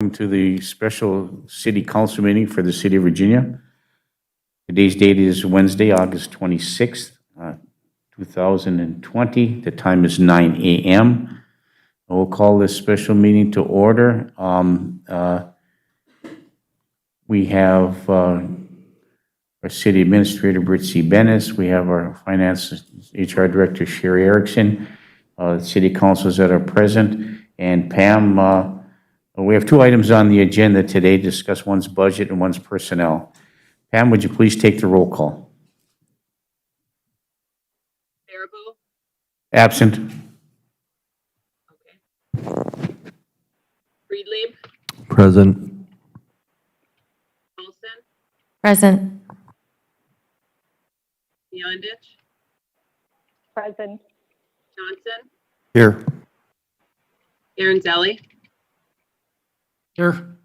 Welcome to the special city council meeting for the city of Virginia. Today's date is Wednesday, August 26th, 2020. The time is 9 a.m. We'll call this special meeting to order. We have our city administrator, Britt C. Bennis. We have our finance HR director, Sherry Erickson, city councilors that are present, and Pam. We have two items on the agenda today to discuss one's budget and one's personnel. Pam, would you please take the roll call? Baraboo? Absent. Okay. Friedlieb? Present. Olson? Present. Neondich? Present. Johnson? Here. Aaronzelli? Here.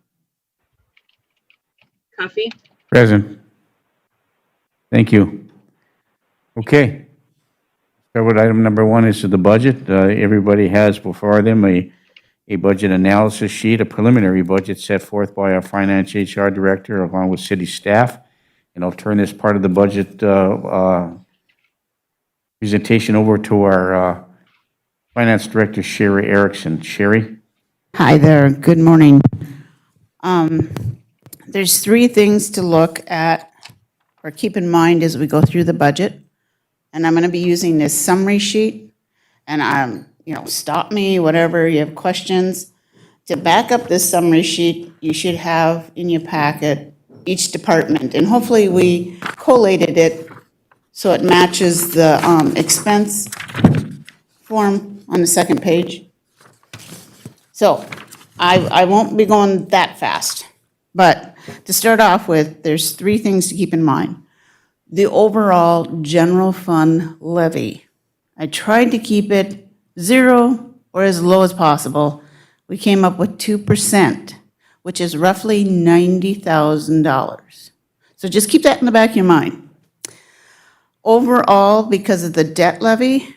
Cuffey? Present. Thank you. Okay. Start with item number one is the budget. Everybody has before them a budget analysis sheet, a preliminary budget set forth by our finance HR director along with city staff. And I'll turn this part of the budget presentation over to our finance director, Sherry Erickson. Sherry? Hi there, good morning. There's three things to look at or keep in mind as we go through the budget. And I'm going to be using this summary sheet. And stop me, whatever you have questions. To back up this summary sheet, you should have in your packet each department. And hopefully we collated it so it matches the expense form on the second page. So I won't be going that fast, but to start off with, there's three things to keep in mind. The overall general fund levy. I tried to keep it zero or as low as possible. We came up with 2%, which is roughly $90,000. So just keep that in the back of your mind. Overall, because of the debt levy,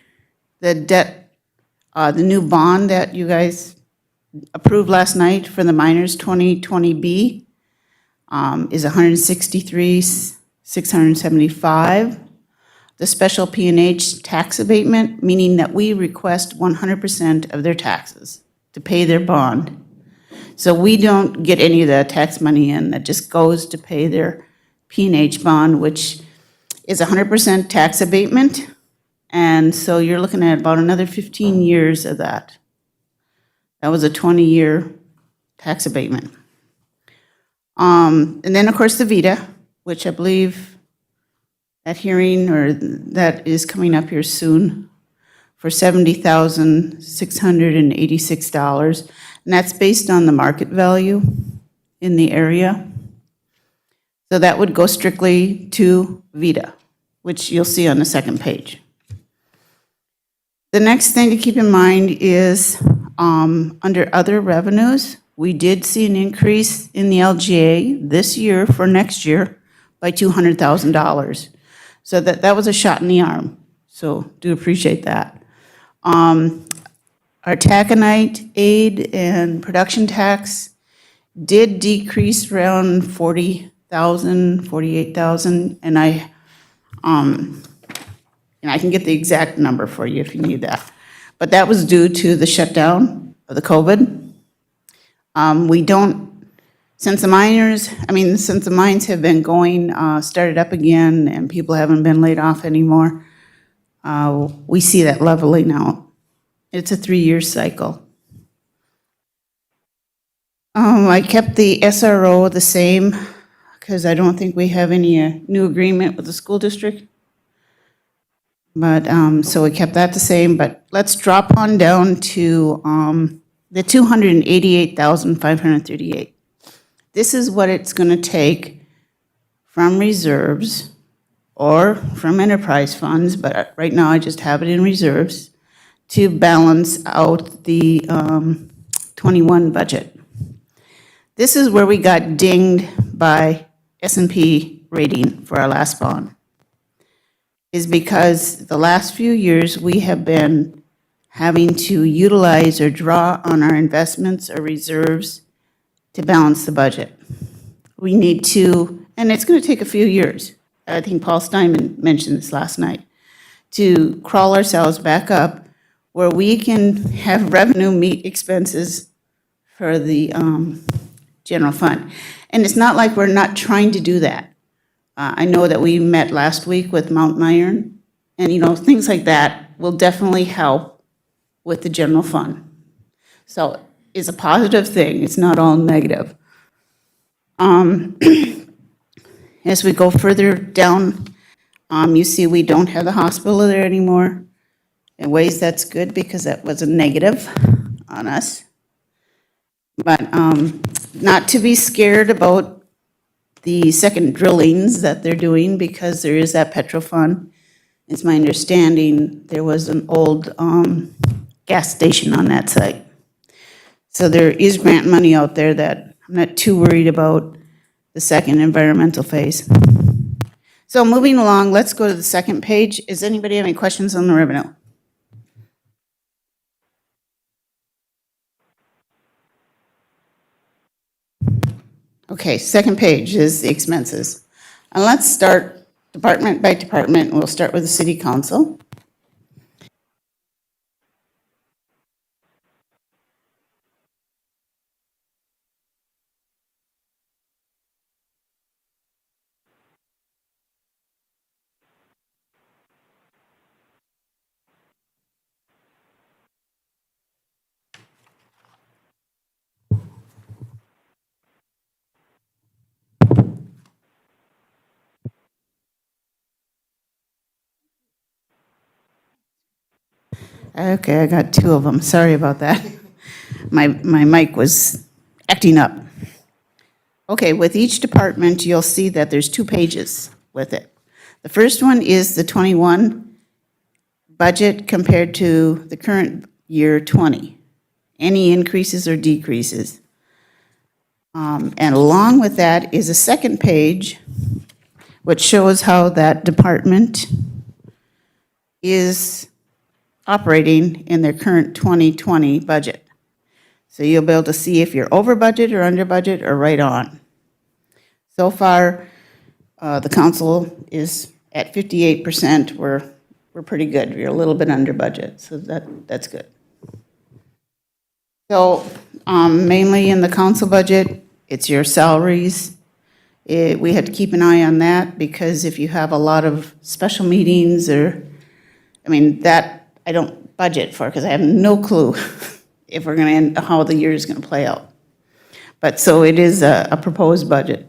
the new bond that you guys approved last night for the minors 2020B is $163,675. The special P&H tax abatement, meaning that we request 100% of their taxes to pay their bond. So we don't get any of the tax money in, that just goes to pay their P&H bond, which is 100% tax abatement. And so you're looking at about another 15 years of that. That was a 20-year tax abatement. And then, of course, the VITA, which I believe that hearing or that is coming up here soon for $70,686. And that's based on the market value in the area. So that would go strictly to VITA, which you'll see on the second page. The next thing to keep in mind is under other revenues, we did see an increase in the LGA this year for next year by $200,000. So that was a shot in the arm. So do appreciate that. Our taconite aid and production tax did decrease around 40,000, 48,000, and I can get the exact number for you if you need that. But that was due to the shutdown of the COVID. Since the mines have been going, started up again, and people haven't been laid off anymore, we see that leveling out. It's a 3-year cycle. I kept the SRO the same because I don't think we have any new agreement with the school district. But, so we kept that the same, but let's drop on down to the $288,538. This is what it's going to take from reserves or from enterprise funds, but right now I just have it in reserves, to balance out the 21 budget. This is where we got dinged by S&P rating for our last bond, is because the last few years we have been having to utilize or draw on our investments or reserves to balance the budget. We need to, and it's going to take a few years. I think Paul Steinman mentioned this last night, to crawl ourselves back up where we can have revenue meet expenses for the general fund. And it's not like we're not trying to do that. I know that we met last week with Mountain Iron, and, things like that will definitely help with the general fund. So it's a positive thing. It's not all negative. As we go further down, you see we don't have the hospital there anymore. In ways, that's good because that was a negative on us. But not to be scared about the second drillings that they're doing because there is that petro fund. It's my understanding there was an old gas station on that site. So there is grant money out there that I'm not too worried about the second environmental phase. So moving along, let's go to the second page. Does anybody have any questions on the revenue? Okay, second page is the expenses. And let's start department by department. We'll start with the city council. Okay, I got two of them. Sorry about that. My mic was acting up. Okay, with each department, you'll see that there's 2 pages with it. The first one is the 21 budget compared to the current year 20. Any increases or decreases. And along with that is a second page, which shows how that department is operating in their current 2020 budget. So you'll be able to see if you're over budget or under budget or right on. So far, the council is at 58%. We're pretty good. We're a little bit under budget, so that's good. So mainly in the council budget, it's your salaries. We have to keep an eye on that because if you have a lot of special meetings that I don't budget for because I have no clue if we're going to how the year is going to play out. But so it is a proposed budget.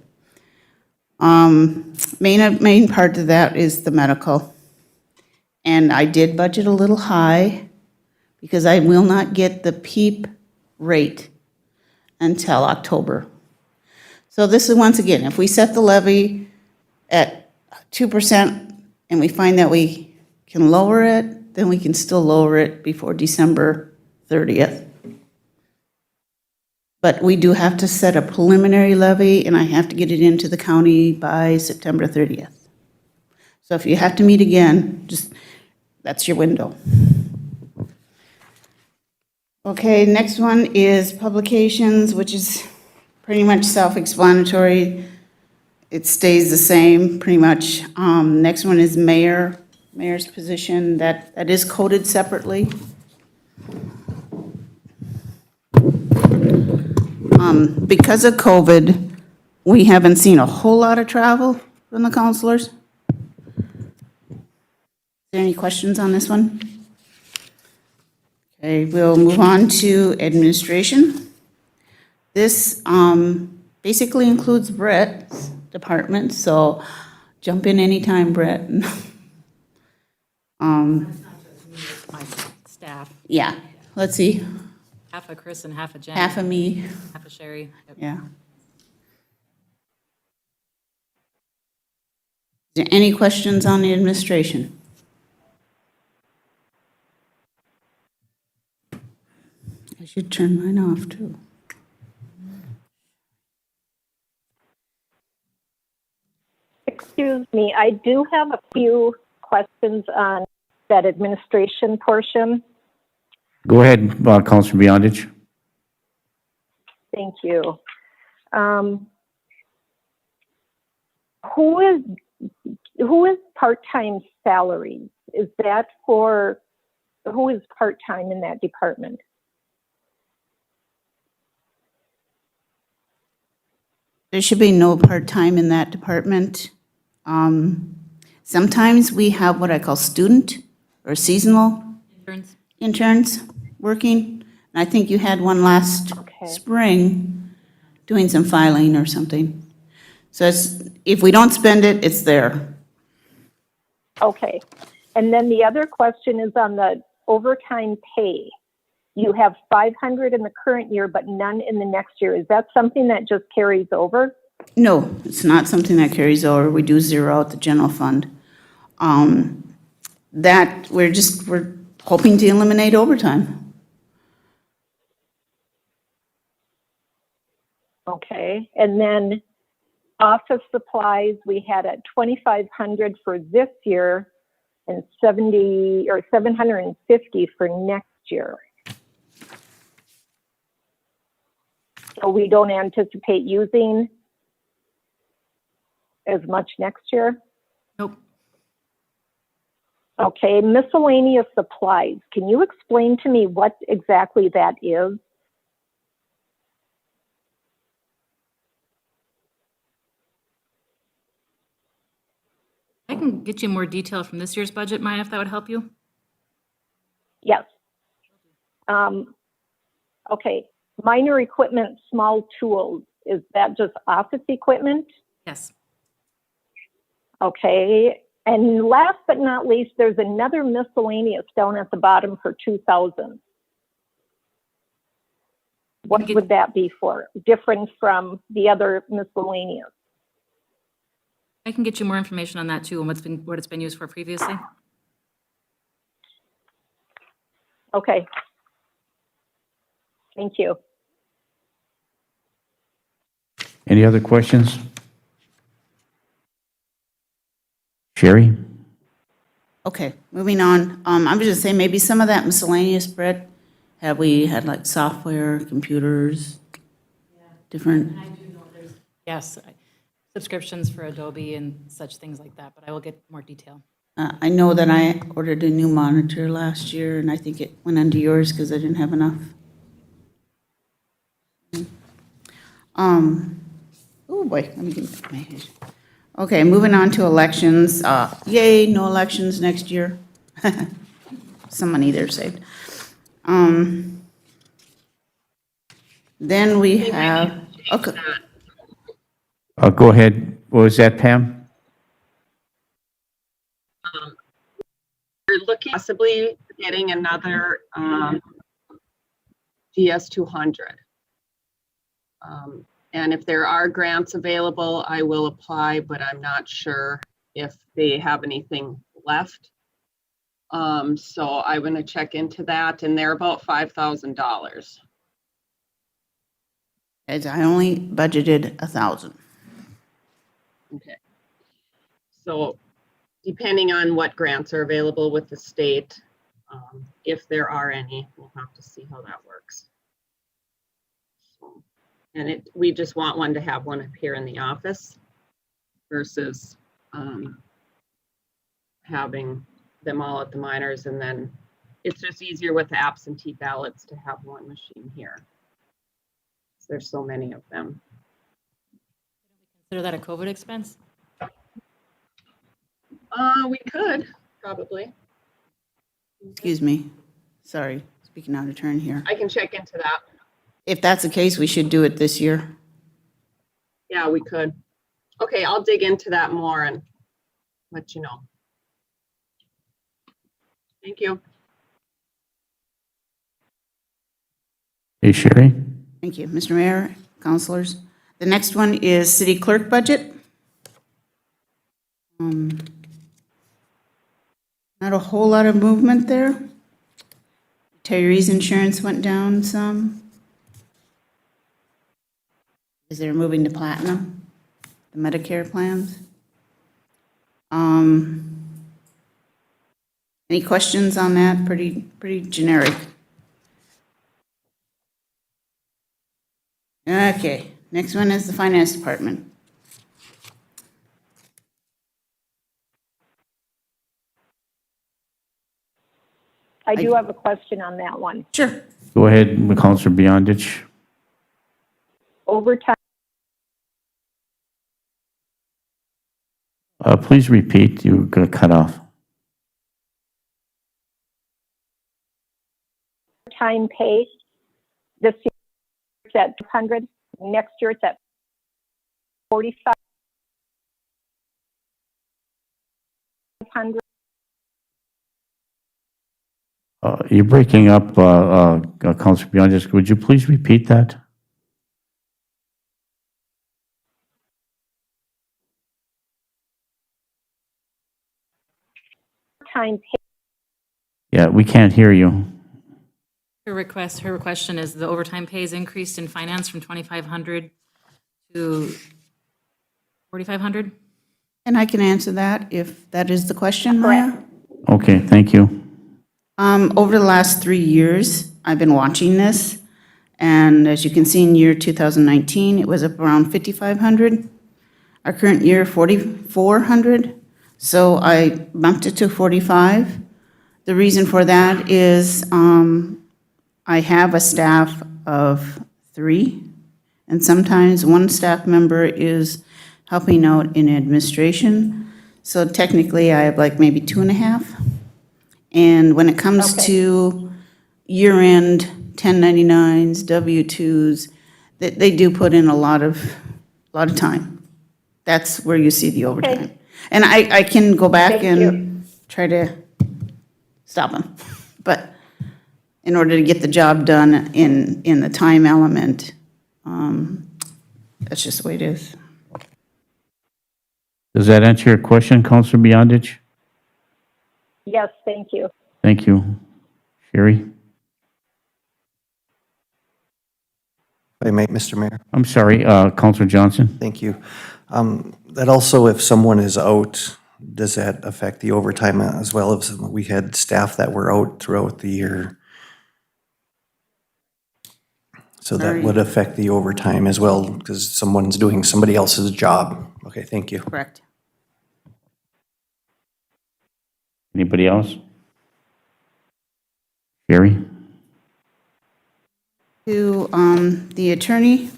Main part of that is the medical. And I did budget a little high because I will not get the PEEP rate until October. So this is, once again, if we set the levy at 2% and we find that we can lower it, then we can still lower it before December 30th. But we do have to set a preliminary levy, and I have to get it into the county by September 30th. So if you have to meet again, that's your window. Okay, next one is publications, which is pretty much self-explanatory. It stays the same, pretty much. Next one is mayor's position, that is coded separately. Because of COVID, we haven't seen a whole lot of travel from the counselors. Is there any questions on this one? Okay, we'll move on to administration. This basically includes Brett's department, so jump in anytime, Brett. My staff, Yeah, let's see, half of Chris and half of Jen. half of me, Half of Sherry. Yep. yeah. Is there any questions on the administration? I should turn mine off, too. Excuse me, I do have a few questions on that administration portion. Go ahead, Councilor Beyondich. Thank you. Who is part-time salaries? Is that for, who is part-time in that department? There should be no part-time in that department. Sometimes we have what I call student or seasonal Interns? interns working. And I think you had one last Okay. spring doing some filing or something. So it's, if we don't spend it, it's there. Okay. And then the other question is on the overtime pay. You have 500 in the current year, but none in the next year. Is that something that just carries over? No, it's not something that carries over. We do zero out the general fund. That, we're hoping to eliminate overtime. Okay. And then office supplies, we had at 2,500 for this year and 750 for next year. So we don't anticipate using as much next year? Nope. Okay, miscellaneous supplies. Can you explain to me what exactly that is? I can get you more detail from this year's budget, Maya, if that would help you. Yes. Okay, minor equipment, small tools. Is that just office equipment? Yes. Okay, and last but not least, there's another miscellaneous down at the bottom for 2,000. What would that be for? Different from the other miscellaneous? I can get you more information on that too, and what it's been used for previously. Okay. Thank you. Any other questions? Sherry? Okay, moving on. I was just saying, maybe some of that miscellaneous, Brett, have we had like software, computers, different? Yes, subscriptions for Adobe and such things like that, but I will get more detail. I know that I ordered a new monitor last year, and I think it went under yours because I didn't have enough. Oh boy, let me get my. Okay, moving on to elections. Yay, no elections next year. Some money there saved. Then we have, okay, Go ahead. What was that, Pam? We're looking possibly getting another GS 200. And if there are grants available, I will apply, but I'm not sure if they have anything left. So I'm going to check into that, and they're about $5,000. as I only budgeted 1,000. Okay. So depending on what grants are available with the state, if there are any, we'll have to see how that works. So, and we just want one to have one up here in the office versus having them all at the minors, and then it's just easier with the absentee ballots to have one machine here. There's so many of them. Consider that a COVID expense? We could probably. Excuse me, sorry, speaking out of turn here. I can check into that. If that's the case, we should do it this year. Yeah, we could. Okay, I'll dig into that more and let you know. Thank you. Hey, Sherry? Thank you. Mr. Mayor, councilors. The next one is city clerk budget. Not a whole lot of movement there. Retirees insurance went down some. Is they're moving to platinum, the Medicare plans. Any questions on that? Pretty generic. Okay, Next one is the Finance Department. I do have a question on that one. Sure. Go ahead, Counselor Beyondich. Overtime Please repeat, you got cut off. pay, this year it's at 200, next year it's at 4,500. You're breaking up, Counselor Beyondich. Would you please repeat that? Time pay, Yeah, we can't hear you. Her question is the overtime pay is increased in finance from 2,500 to 4,500? And I can answer that if that is the question, Maya. correct. Okay, thank you. Over the last 3 years, I've been watching this, and as you can see in year 2019, it was up around 5,500. Our current year, 4,400, so I bumped it to 45. The reason for that is I have a staff of 3, and sometimes one staff member is helping out in administration. So technically, I have like maybe 2.5. And when it comes Okay. to year-end 1099s, W-2s, they do put in a lot of time. That's where you see the overtime. And I can go back Thank and try to stop them. But in order to get the job done in the time element, that's just the way it is. Does that answer your question, Counselor Beyondich? Yes, thank you. Thank you. Sherry? If I may, Mr. Mayor, I'm sorry, Counselor Johnson? thank you. That also, if someone is out, does that affect the overtime as well? As we had staff that were out throughout the year. So that Sorry. would affect the overtime as well, because someone's doing somebody else's job. Okay, thank you. Correct. Anybody else? Sherry? To the attorney,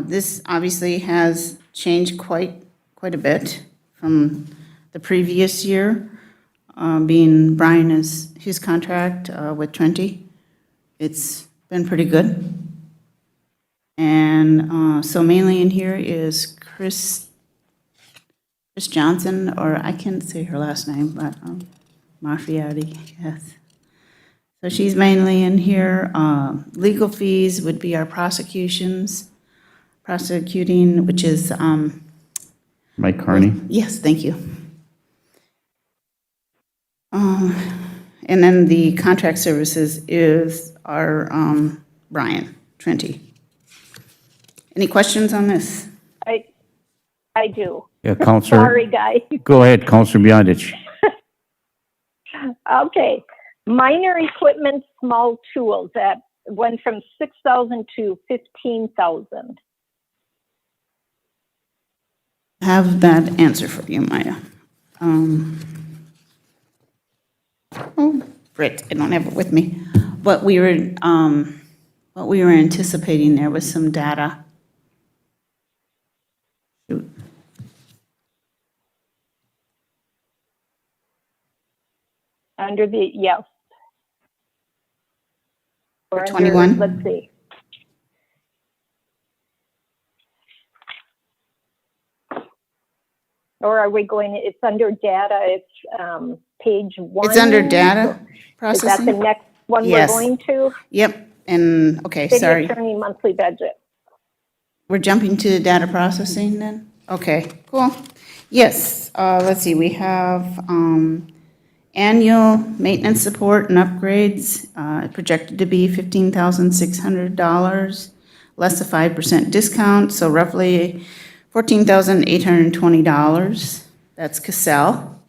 this obviously has changed quite a bit from the previous year, being Brian is his contract with Trinity. It's been pretty good. And so mainly in here is Chris Johnson, or I can't say her last name, but Marfiati, yes. So she's mainly in here. Legal fees would be our prosecuting, which is, Mike Carney? yes, thank you. And then the contract services is our Brian Trenti. Any questions on this? I do. Yeah, Counselor? Sorry, guys. Go ahead, Counselor Beyondich. Okay. Minor equipment, small tools, that went from 6,000 to 15,000. Have that answer for you, Maya. Oh, Britt, I don't have it with me. What we were anticipating there was some data. Shoot. Under the, yes. Or For under, 21? let's see. Or are we going, it's under data, it's page 1. It's under data Is that the processing? next one we're Yes. going to? Yep, and, okay, City sorry. attorney monthly budget. We're jumping to data processing then? Okay, cool. Yes, let's see, we have annual maintenance support and upgrades projected to be $15,600, less a 5% discount, so roughly $14,820. That's Cassell.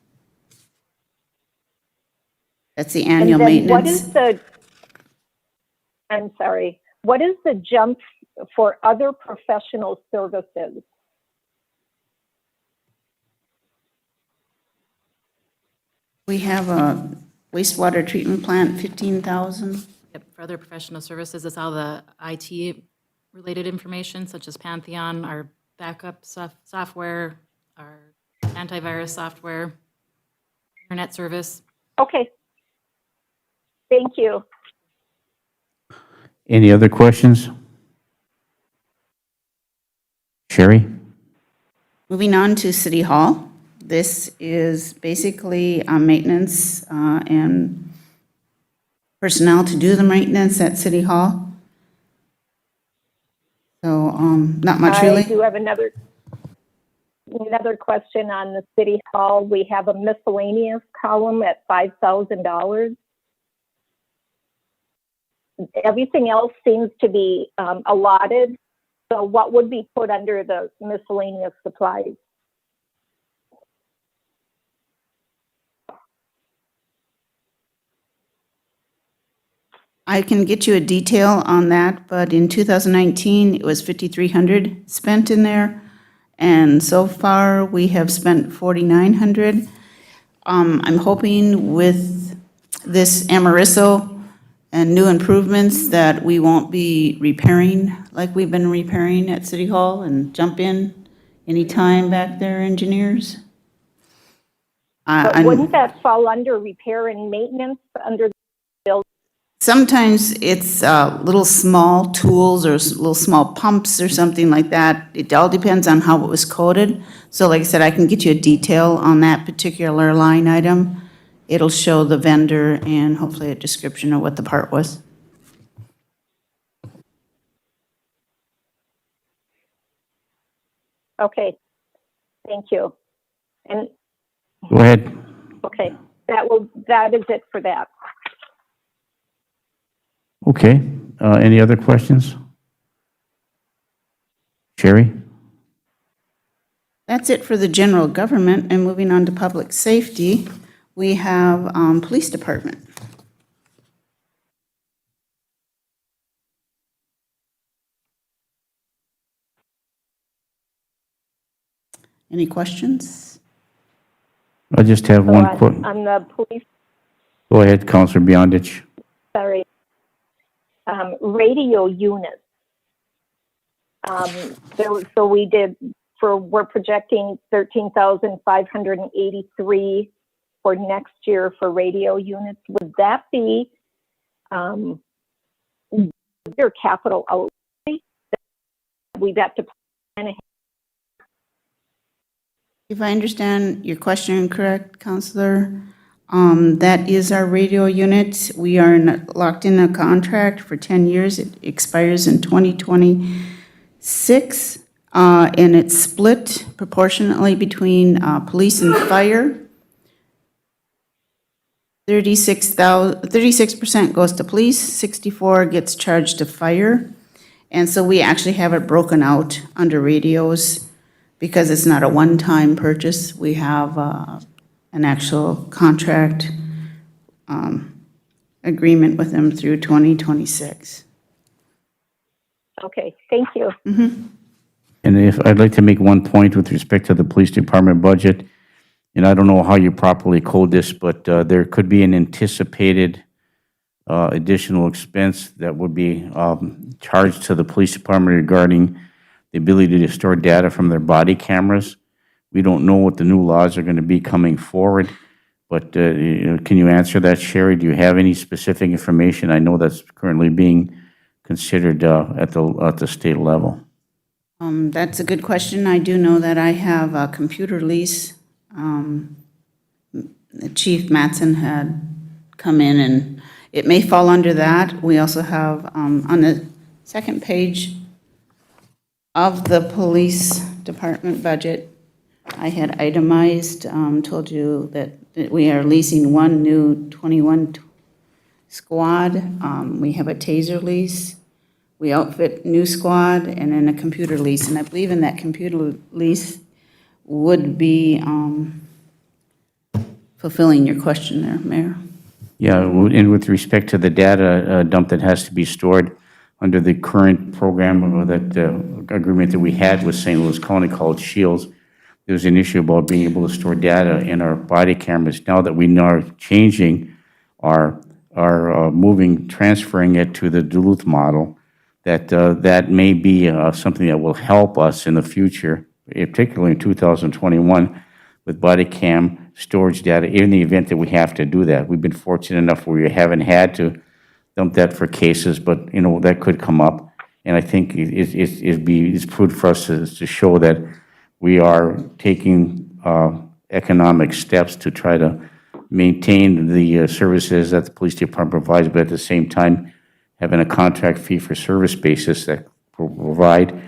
That's the annual And then what maintenance. is the, I'm sorry, what is the jump for other professional services. We have a wastewater treatment plant, 15,000. Yep, for other professional services, it's all the IT-related information, such as Pantheon, our backup software, our antivirus software, internet service. Okay. Thank you. Any other questions? Sherry? Moving on to City Hall. This is basically maintenance and personnel to do the maintenance at City Hall. So not much I really. do have another question on the City Hall. We have a miscellaneous column at $5,000. Everything else seems to be allotted. So what would be put under the miscellaneous supplies? I can get you a detail on that, but in 2019, it was 5,300 spent in there. And so far, we have spent 4,900. I'm hoping with this Amariso and new improvements that we won't be repairing like we've been repairing at City Hall and jump in anytime back there, engineers. But wouldn't that fall under repair and maintenance under the building? Sometimes it's little small tools or little small pumps or something like that. It all depends on how it was coded. So like I said, I can get you a detail on that particular line item. It'll show the vendor and hopefully a description of what the part was. Okay, thank you. And Go ahead. okay, that is it for that. Okay. Any other questions? Sherry? That's it for the general government. And moving on to public safety, we have police department. Any questions? I just have So one on, quick. on the police, Go ahead, Counselor Beyondich. sorry, radio units. So we did, we're projecting 13,583 for next year for radio units. Would that be your capital outlay that we'd have to plan ahead? If I understand your question correct, Counselor, that is our radio unit. We are locked in a contract for 10 years. It expires in 2026, and it's split proportionately between police and fire. 36% goes to police, 64 gets charged to fire. And so we actually have it broken out under radios because it's not a one-time purchase. We have an actual contract agreement with them through 2026. Okay, thank you. And if, I'd like to make one point with respect to the police department budget. And I don't know how you properly code this, but there could be an anticipated additional expense that would be charged to the police department regarding the ability to store data from their body cameras. We don't know what the new laws are going to be coming forward, but can you answer that, Sherry? Do you have any specific information? I know that's currently being considered at the state level. That's a good question. I do know that I have a computer lease. Chief Mattson had come in, and it may fall under that. We also have, on the second page of the police department budget, I had itemized, told you that we are leasing one new 21 squad. We have a taser lease. We outfit new squad and then a computer lease. And I believe in that computer lease would be fulfilling your question there, Mayor. Yeah, and with respect to the data dump that has to be stored, under the current program or that agreement that we had with St. Louis County called Shields, there was an issue about being able to store data in our body cameras. Now that we are changing our transferring it to the Duluth model, that may be something that will help us in the future, particularly in 2021, with body cam storage data in the event that we have to do that. We've been fortunate enough where we haven't had to dump that for cases, but that could come up. And I think it's prudent for us to show that we are taking economic steps to try to maintain the services that the police department provides, but at the same time, having a contract fee for service basis that will provide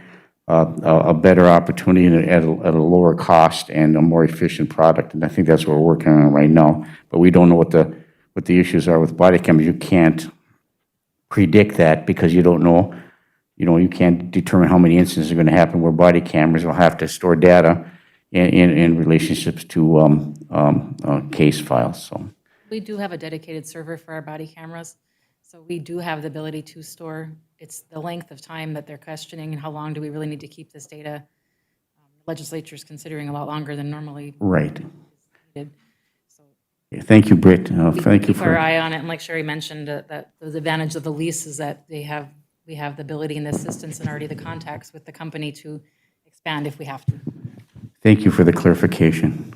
a better opportunity at a lower cost and a more efficient product. And I think that's what we're working on right now. But we don't know what the issues are with body cameras. You can't predict that because you don't know. You can't determine how many incidents are going to happen where body cameras will have to store data in relationships to case files. So We do have a dedicated server for our body cameras, so we do have the ability to store. It's the length of time that they're questioning and how long do we really need to keep this data. The legislature is considering a lot longer than normally right. needed. So Yeah, thank you, Britt. Thank you keep our for. eye on it, and like Sherry mentioned, that the advantage of the lease is that we have the ability and the assistance and already the contacts with the company to expand if we have to. Thank you for the clarification.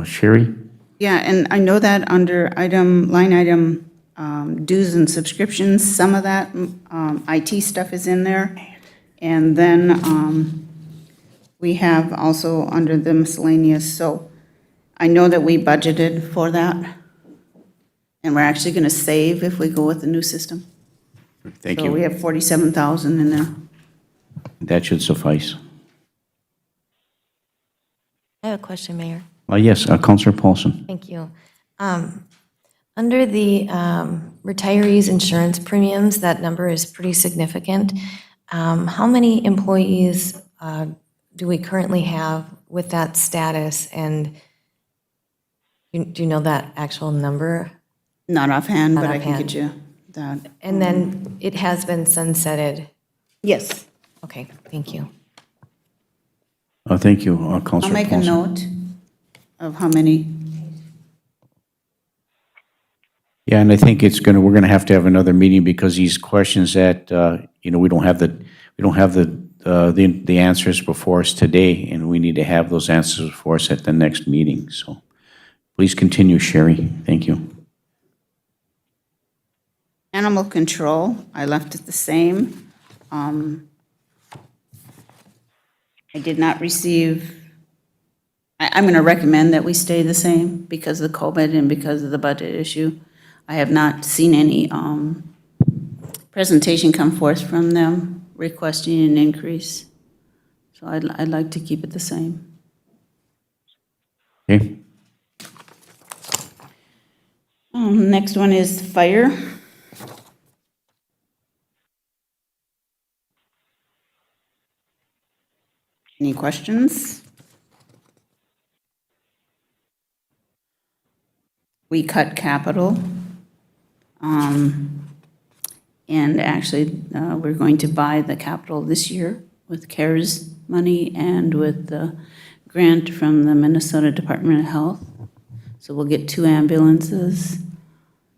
Sherry? Yeah, and I know that under line item dues and subscriptions, some of that IT stuff is in there. And then we have also under the miscellaneous, so I know that we budgeted for that. And we're actually going to save if we go with the new system. Thank So we you. have 47,000 in there. That should suffice. I have a question, Mayor. Yes, Councilor Paulson. Thank you. Under the retirees' insurance premiums, that number is pretty significant. How many employees do we currently have with that status? And do you know that actual number? Not offhand, but Not I can offhand. get you that. And then it has been sunsetted. Yes, Okay, thank you. Thank you, I'll Councilor make a Paulson. note of how many. Yeah, and I think we're gonna have to have another meeting because these questions that, we don't have the answers before us today, and we need to have those answers before us at the next meeting, so please continue, Sherry. Thank you. Animal control, I left it the same. I did not receive, I'm going to recommend that we stay the same because of the COVID and because of the budget issue. I have not seen any presentation come forth from them requesting an increase. So I'd like to keep it the same. Okay, Next one is fire. Any questions? We cut capital. And actually, we're going to buy the capital this year with CARES money and with the grant from the Minnesota Department of Health. So we'll get 2 ambulances.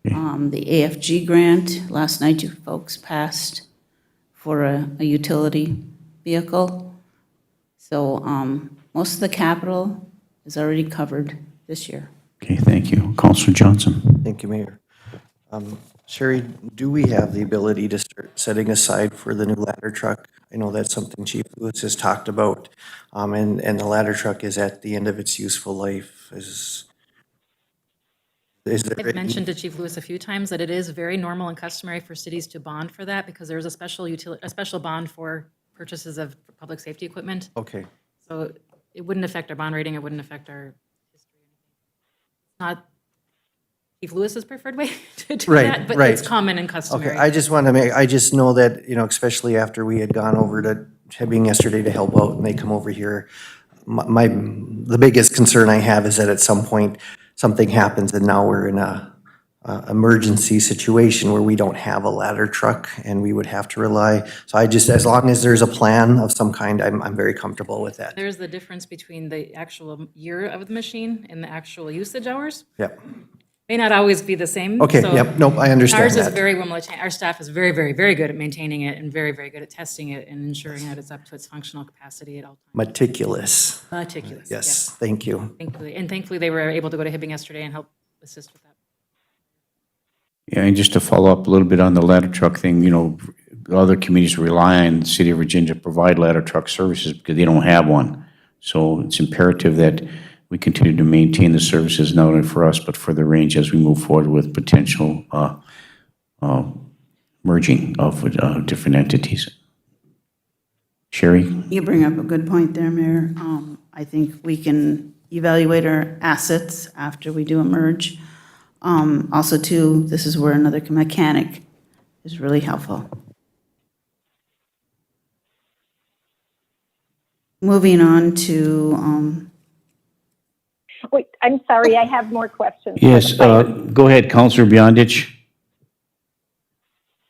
The AFG grant, last night you folks passed for a utility vehicle. So most of the capital is already covered this year. okay, thank you. Councilor Johnson. Thank you, Mayor. Sherry, do we have the ability to start setting aside for the new ladder truck? I know that's something Chief Lewis has talked about, and the ladder truck is at the end of its useful life. Is there? I've mentioned to Chief Lewis a few times that it is very normal and customary for cities to bond for that because there's a special bond for purchases of public safety equipment. Okay, So it wouldn't affect our bond rating, it wouldn't affect our history. It's not Chief Lewis's preferred way to do Right, that, but right. it's common and customary. okay, I just know that, especially after we had gone over to Hibbing yesterday to help out and they come over here, the biggest concern I have is that at some point, something happens and now we're in a emergency situation where we don't have a ladder truck and we would have to rely. So I just, as long as there's a plan of some kind, I'm very comfortable with that. There's the difference between the actual year of the machine and the actual usage hours. Yep. May not always be the same. Okay, so yep, nope, I understand Ours is that. very well maintained. Our staff is very, very, very good at maintaining it and very, very good at testing it and ensuring that it's up to its functional capacity at all times. Meticulous. Meticulous. Yes, thank you. Thankfully, and thankfully they were able to go to Hibbing yesterday and help assist with that. Yeah, and just to follow up a little bit on the ladder truck thing, you know, other communities rely on the city of Virginia to provide ladder truck services because they don't have one. So it's imperative that we continue to maintain the services not only for us, but for the range as we move forward with potential merging of different entities. Sherry? You bring up a good point there, Mayor. I think we can evaluate our assets after we do a merge. Also, too, this is where another mechanic is really helpful. Moving on to, Wait, I'm sorry, I have more questions. Yes, go ahead, Councilor Beyondich.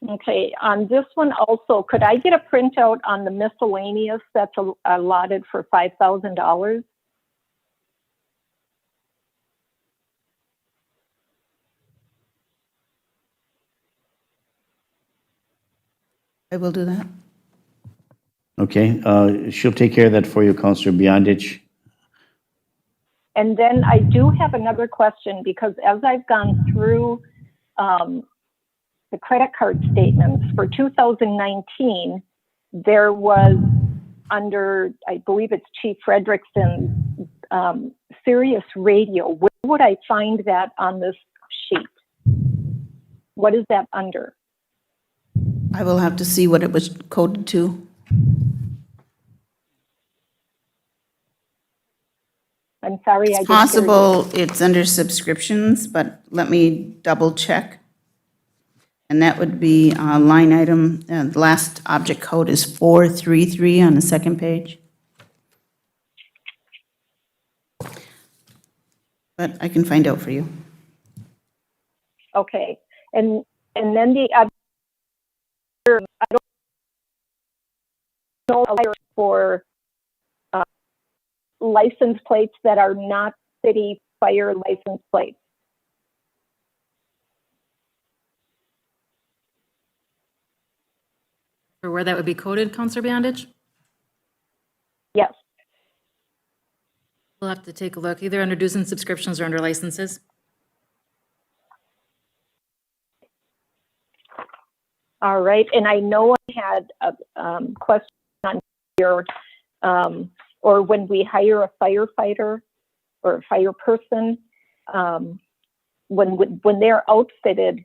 Okay, on this one also, could I get a printout on the miscellaneous that's allotted for $5,000? I will do that. Okay, she'll take care of that for you, Councilor Beyondich. And then I do have another question, because as I've gone through the credit card statements for 2019, there was under, I believe it's Chief Frederickson's Sirius Radio. Where would I find that on this sheet? What is that under? I will have to see what it was coded to. I'm sorry, I It's didn't hear you. possible it's under subscriptions, but let me double check. And that would be line item, the last object code is 433 on the second page. But I can find out for you. Okay, and then the other, I don't know for license plates that are not city fire license plates. For where that would be coded, Counselor Beyondich? Yes, We'll have to take a look, either under dues and subscriptions or under licenses. all right, and I know I had a question on here, or when we hire a firefighter or a fire person, when they're outfitted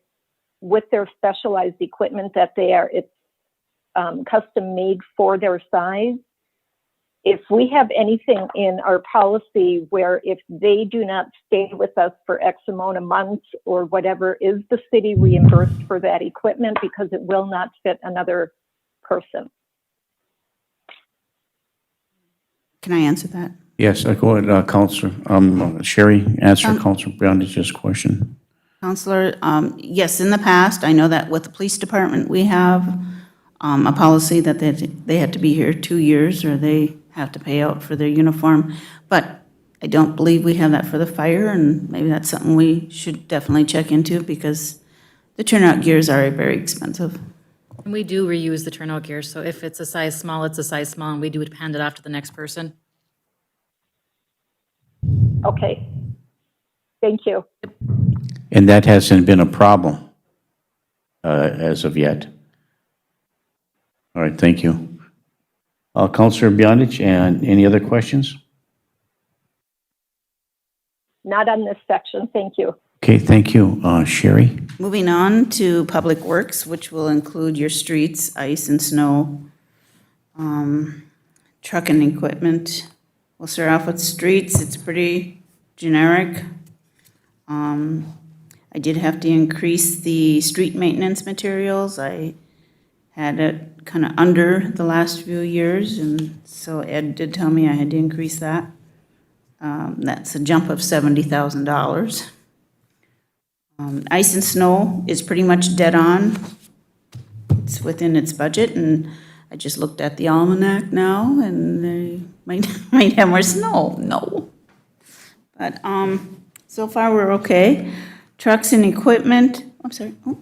with their specialized equipment that it's custom made for their size. If we have anything in our policy where if they do not stay with us for X amount of months or whatever, is the city reimbursed for that equipment because it will not fit another person? Can I answer that? Yes, go ahead, Councilor. Sherry, answer Councilor Beyondich's question. Counselor, yes, in the past, I know that with the police department, we have a policy that they had to be here 2 years or they have to pay out for their uniform. But I don't believe we have that for the fire, and maybe that's something we should definitely check into because the turnout gears are very expensive. And we do reuse the turnout gear, so if it's a size small, it's a size small, and we do hand it off to the next person. Okay, thank you. And that hasn't been a problem as of yet. All right, thank you. Councilor Beyondich, and any other questions? Not on this section, thank you. Okay, thank you. Sherry? Moving on to Public Works, which will include your streets, ice and snow, truck and equipment. We'll start off with streets. It's pretty generic. I did have to increase the street maintenance materials. I had it kind of under the last few years, and so Ed did tell me I had to increase that. That's a jump of $70,000. Ice and snow is pretty much dead on. It's within its budget, and I just looked at the almanac now, and they might have more snow. No. But, so far, we're okay. Trucks and equipment, I'm sorry. Oh.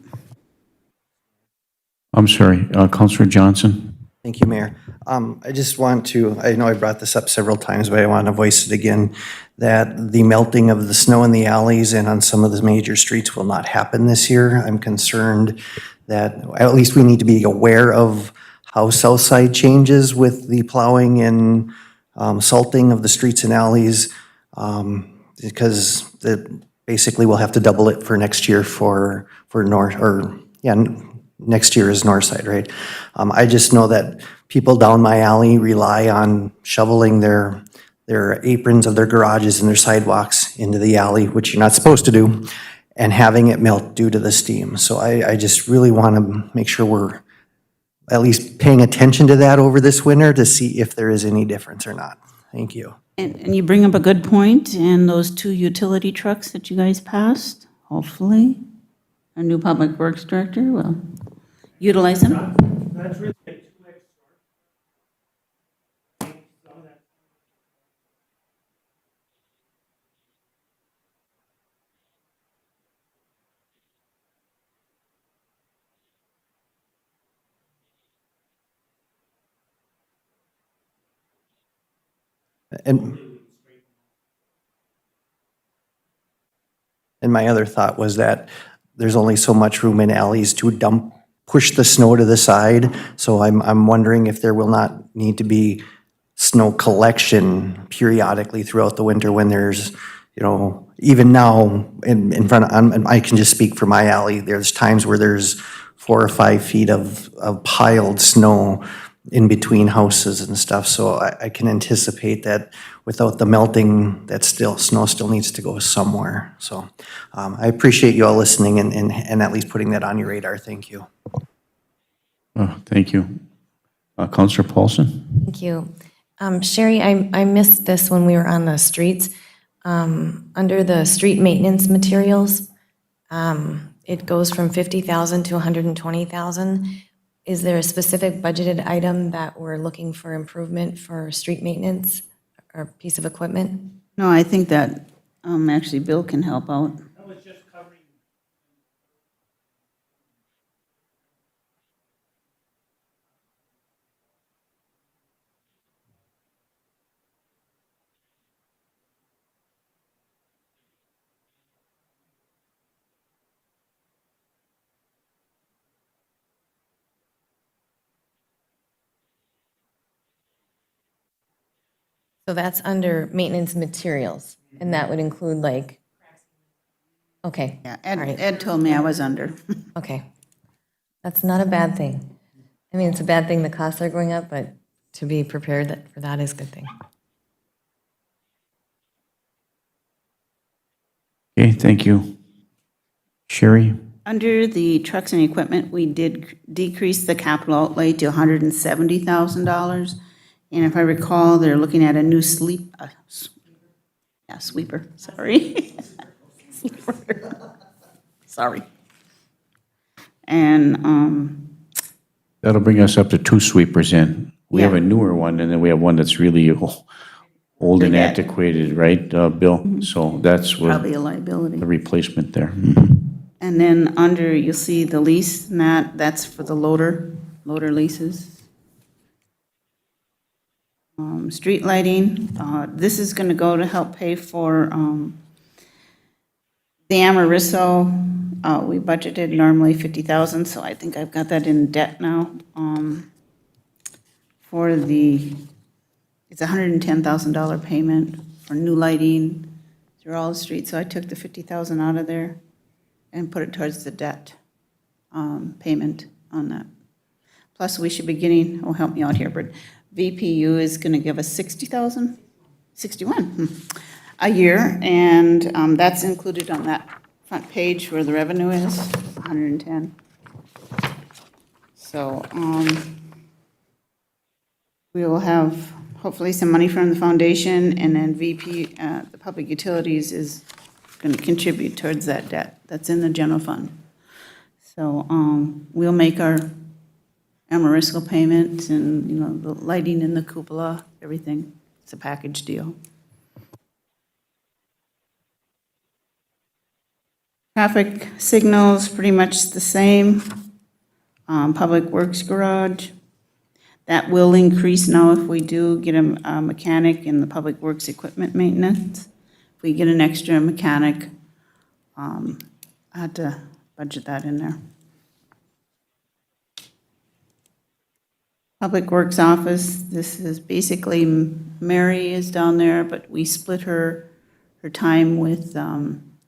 I'm sorry, Counselor Johnson? Thank you, Mayor. I just want to, I know I brought this up several times, but I want to voice it again, that the melting of the snow in the alleys and on some of the major streets will not happen this year. I'm concerned that, at least we need to be aware of how Southside changes with the plowing and salting of the streets and alleys, because basically we'll have to double it for next year for north, or, yeah, next year is north side, right? I just know that people down my alley rely on shoveling their aprons of their garages and their sidewalks into the alley, which you're not supposed to do, and having it melt due to the steam. So I just really want to make sure we're at least paying attention to that over this winter to see if there is any difference or not. Thank you. And you bring up a good point, and those 2 utility trucks that you guys passed, hopefully, our new public works director will utilize them. And my other thought was that there's only so much room in alleys to push the snow to the side. So I'm wondering if there will not need to be snow collection periodically throughout the winter when there's, even now in front of, and I can just speak for my alley, there's times where there's 4 or 5 feet of piled snow in between houses and stuff. So I can anticipate that without the melting, snow still needs to go somewhere. So I appreciate you all listening and at least putting that on your radar. Thank you. Thank you. Counselor Paulson? Thank you. Sherry, I missed this when we were on the streets. Under the street maintenance materials, it goes from 50,000 to 120,000. Is there a specific budgeted item that we're looking for improvement for street maintenance or piece of equipment? No, I think that actually Bill can help out. So that's under maintenance materials, and that would include okay. Yeah, All right. Ed told me I was under. Okay. That's not a bad thing. I mean, it's a bad thing the costs are going up, but to be prepared for that is a good thing. Okay, Thank you. Sherry? Under the trucks and equipment, we did decrease the capital outlay to $170,000. And if I recall, they're looking at a new sweeper, sorry. Sweeper. Sorry. And, That'll bring us up to 2 sweepers in. We have a newer one, and then we have one that's really old and Forget. antiquated, right, Bill? So that's where probably a liability. the replacement there. And then under, you'll see the lease, and that's for the loader leases. Street lighting, this is gonna go to help pay for, the Amariso. We budgeted normally 50,000, so I think I've got that in debt now. It's a $110,000 payment for new lighting through all the streets, so I took the 50,000 out of there and put it towards the debt payment on that. Plus, we should be getting, help me out here, but VPU is going to give us 60,000, 61 a year, and that's included on that front page where the revenue is, 110. So we will have hopefully some money from the foundation, and then the public utilities is going to contribute towards that debt that's in the general fund. So we'll make our Amorisco payment and, the lighting in the cupola, everything. It's a package deal. Traffic signals, pretty much the same. Public Works garage, that will increase now if we do get a mechanic in the Public Works equipment maintenance. If we get an extra mechanic, I had to budget that in there. Public Works office, this is basically, Mary is down there, but we split her time with,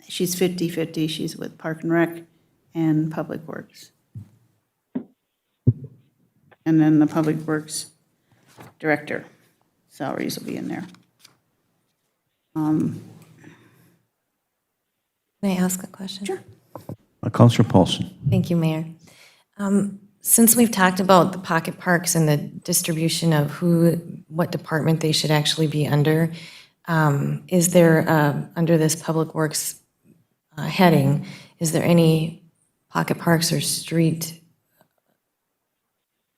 she's 50/50, she's with Park and Rec and Public Works. And then the Public Works Director salaries will be in there. Can I ask a question? Sure. Counselor Paulson. Thank you, Mayor. Since we've talked about the pocket parks and the distribution of what department they should actually be under, is there, under this Public Works heading, is there any pocket parks or street?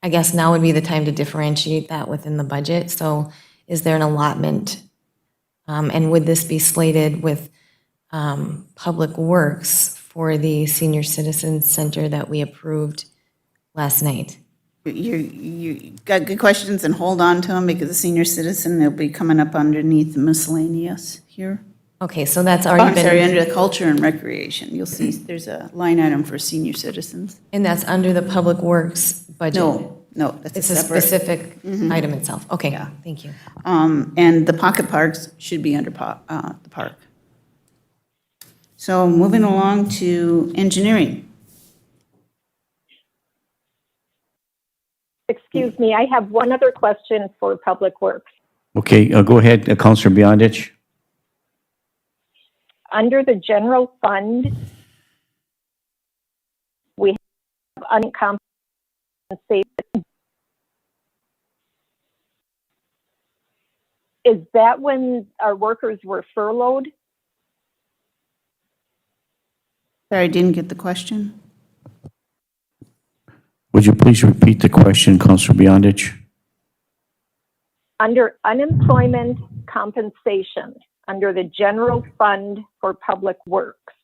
I guess now would be the time to differentiate that within the budget. So is there an allotment? And would this be slated with Public Works for the Senior Citizens Center that we approved last night? You got good questions, and hold on to them, because the senior citizen, they'll be coming up underneath the miscellaneous here. Okay, so that's Oh, already I'm sorry, been, under the culture and recreation, you'll see there's a line item for senior citizens. and that's under the Public Works budget? No, that's a It's a separate. specific item itself? Okay, thank you. And the pocket parks should be under the park. So moving along to engineering. Excuse me, I have one other question for Public Works. Okay, go ahead, Counselor Beyondich. Under the general fund, we have uncompensated. Is that when our workers were furloughed? Sorry, I didn't get the question. Would you please repeat the question, Counselor Beyondich? Under unemployment compensation, under the general fund for Public Works.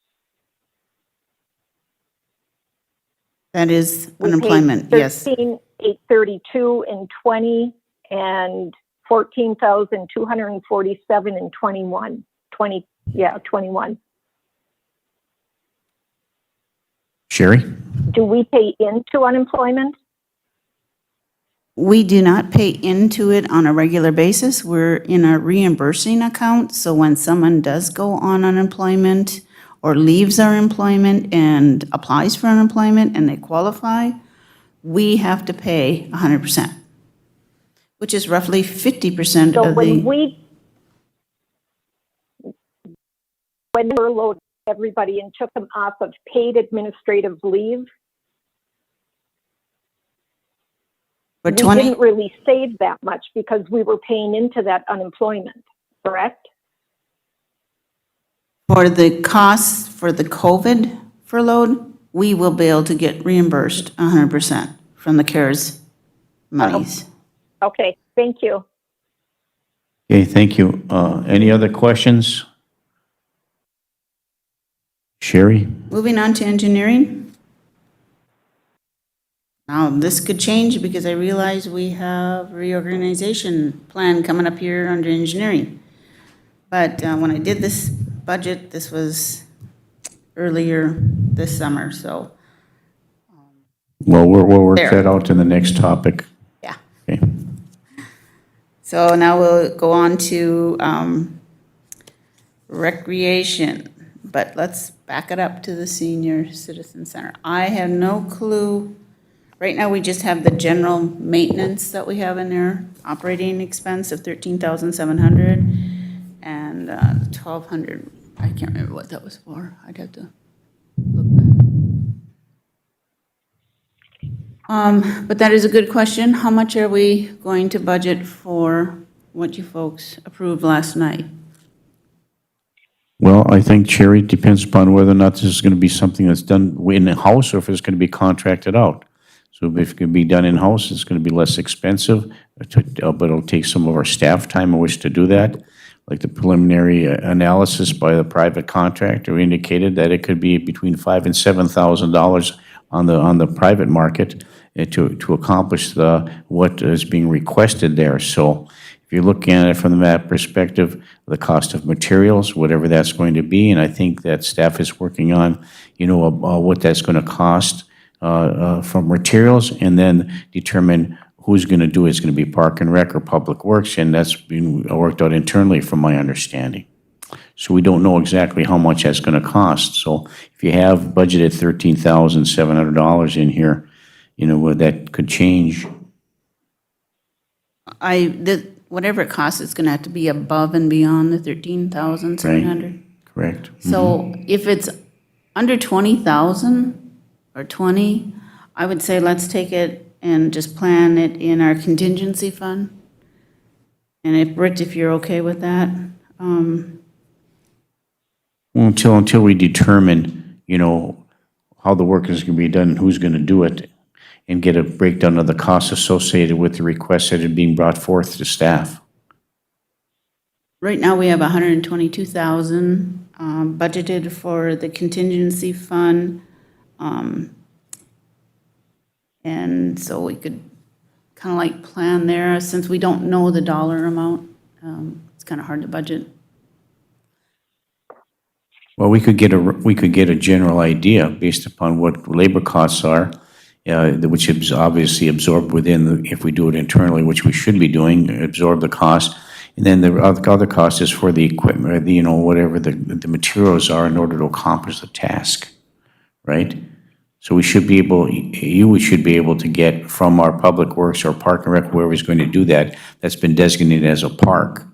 That is We paid unemployment, yes. 13,832 in 20 and 14,247 in 21. 21. Sherry? Do we pay into unemployment? We do not pay into it on a regular basis. We're in a reimbursing account, so when someone does go on unemployment or leaves our employment and applies for unemployment and they qualify, we have to pay 100%, which is roughly 50% So of when the, we furloughed everybody and took them off of paid administrative leave, for we 20, didn't really save that much because we were paying into that unemployment, correct? for the costs for the COVID furloughed, we will be able to get reimbursed 100% from the CARES monies. Okay, thank you. Okay, thank you. Any other questions? Sherry? Moving on to engineering. Now, this could change because I realize we have reorganization plan coming up here under engineering. But when I did this budget, this was earlier this summer, so, Well, we'll work There. that out in the next topic. yeah. Okay. So now we'll go on to recreation, but let's back it up to the senior citizen center. I have no clue. Right now, we just have the general maintenance that we have in there, operating expense of 13,700 and 1,200. I can't remember what that was for. I'd have to look back. But that is a good question. How much are we going to budget for what you folks approved last night? Well, I think, Cherry, depends upon whether or not this is going to be something that's done in-house or if it's going to be contracted out. So if it can be done in-house, it's going to be less expensive, but it'll take some of our staff time in which to do that. Like the preliminary analysis by the private contractor indicated that it could be between $5,000 and $7,000 on the private market to accomplish what is being requested there. So if you're looking at it from that perspective, the cost of materials, whatever that's going to be, and I think that staff is working on, what that's going to cost from materials, and then determine who's going to do it. It's going to be Park and Rec or Public Works, and that's being worked out internally from my understanding. So we don't know exactly how much that's going to cost. So if you have budgeted $13,700 in here, that could change. Whatever it costs, it's gonna have to be above and beyond the 13,700. Correct. So if it's under 20,000 or 20, I would say let's take it and just plan it in our contingency fund. And if you're okay with that, Well, until we determine, how the work is going to be done, and who's going to do it, and get a breakdown of the costs associated with the requests that are being brought forth to staff. right now we have 122,000 budgeted for the contingency fund. And so we could kind of like plan there, since we don't know the dollar amount. It's kind of hard to budget. Well, we could get a general idea based upon what labor costs are, which is obviously absorbed if we do it internally, which we should be doing, absorb the cost. And then the other cost is for the equipment, or whatever the materials are in order to accomplish the task, right? So you should be able to get from our Public Works or Park and Rec, whoever's going to do that's been designated as a park,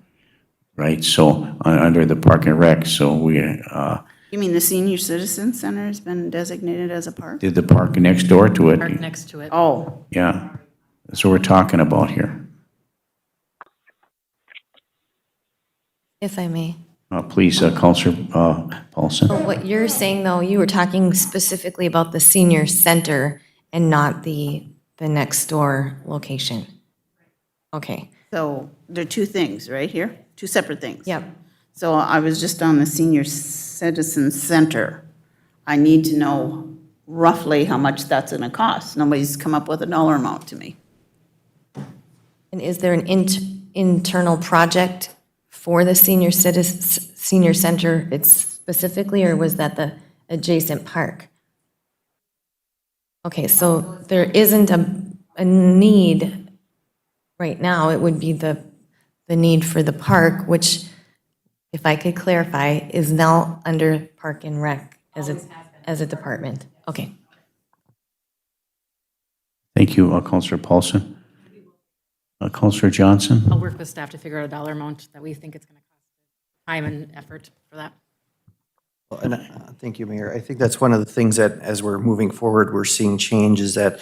right? So under the Park and Rec, so You mean the Senior Citizen Center has been designated as a park? did the park next door to it. Park next to it. Oh, Yeah, that's what we're talking about here. If I may. Please, Counselor Paulson. What you're saying, though, you were talking specifically about the senior center and not the next door location. Okay, so there are two things, right here? Two separate things. yep. So I was just on the Senior Citizen Center. I need to know roughly how much that's gonna cost. Nobody's come up with a dollar amount to me. And is there an internal project for the senior center it's specifically, or was that the adjacent park? Okay, so there isn't a need right now. It would be the need for the park, which, if I could clarify, is now under Park and Rec as a department. Okay. Thank you, Counselor Paulson. Counselor Johnson? I'll work with staff to figure out a dollar amount that we think it's going to cost, time and effort for that. Well, and thank you, Mayor. I think that's one of the things that, as we're moving forward, we're seeing change is that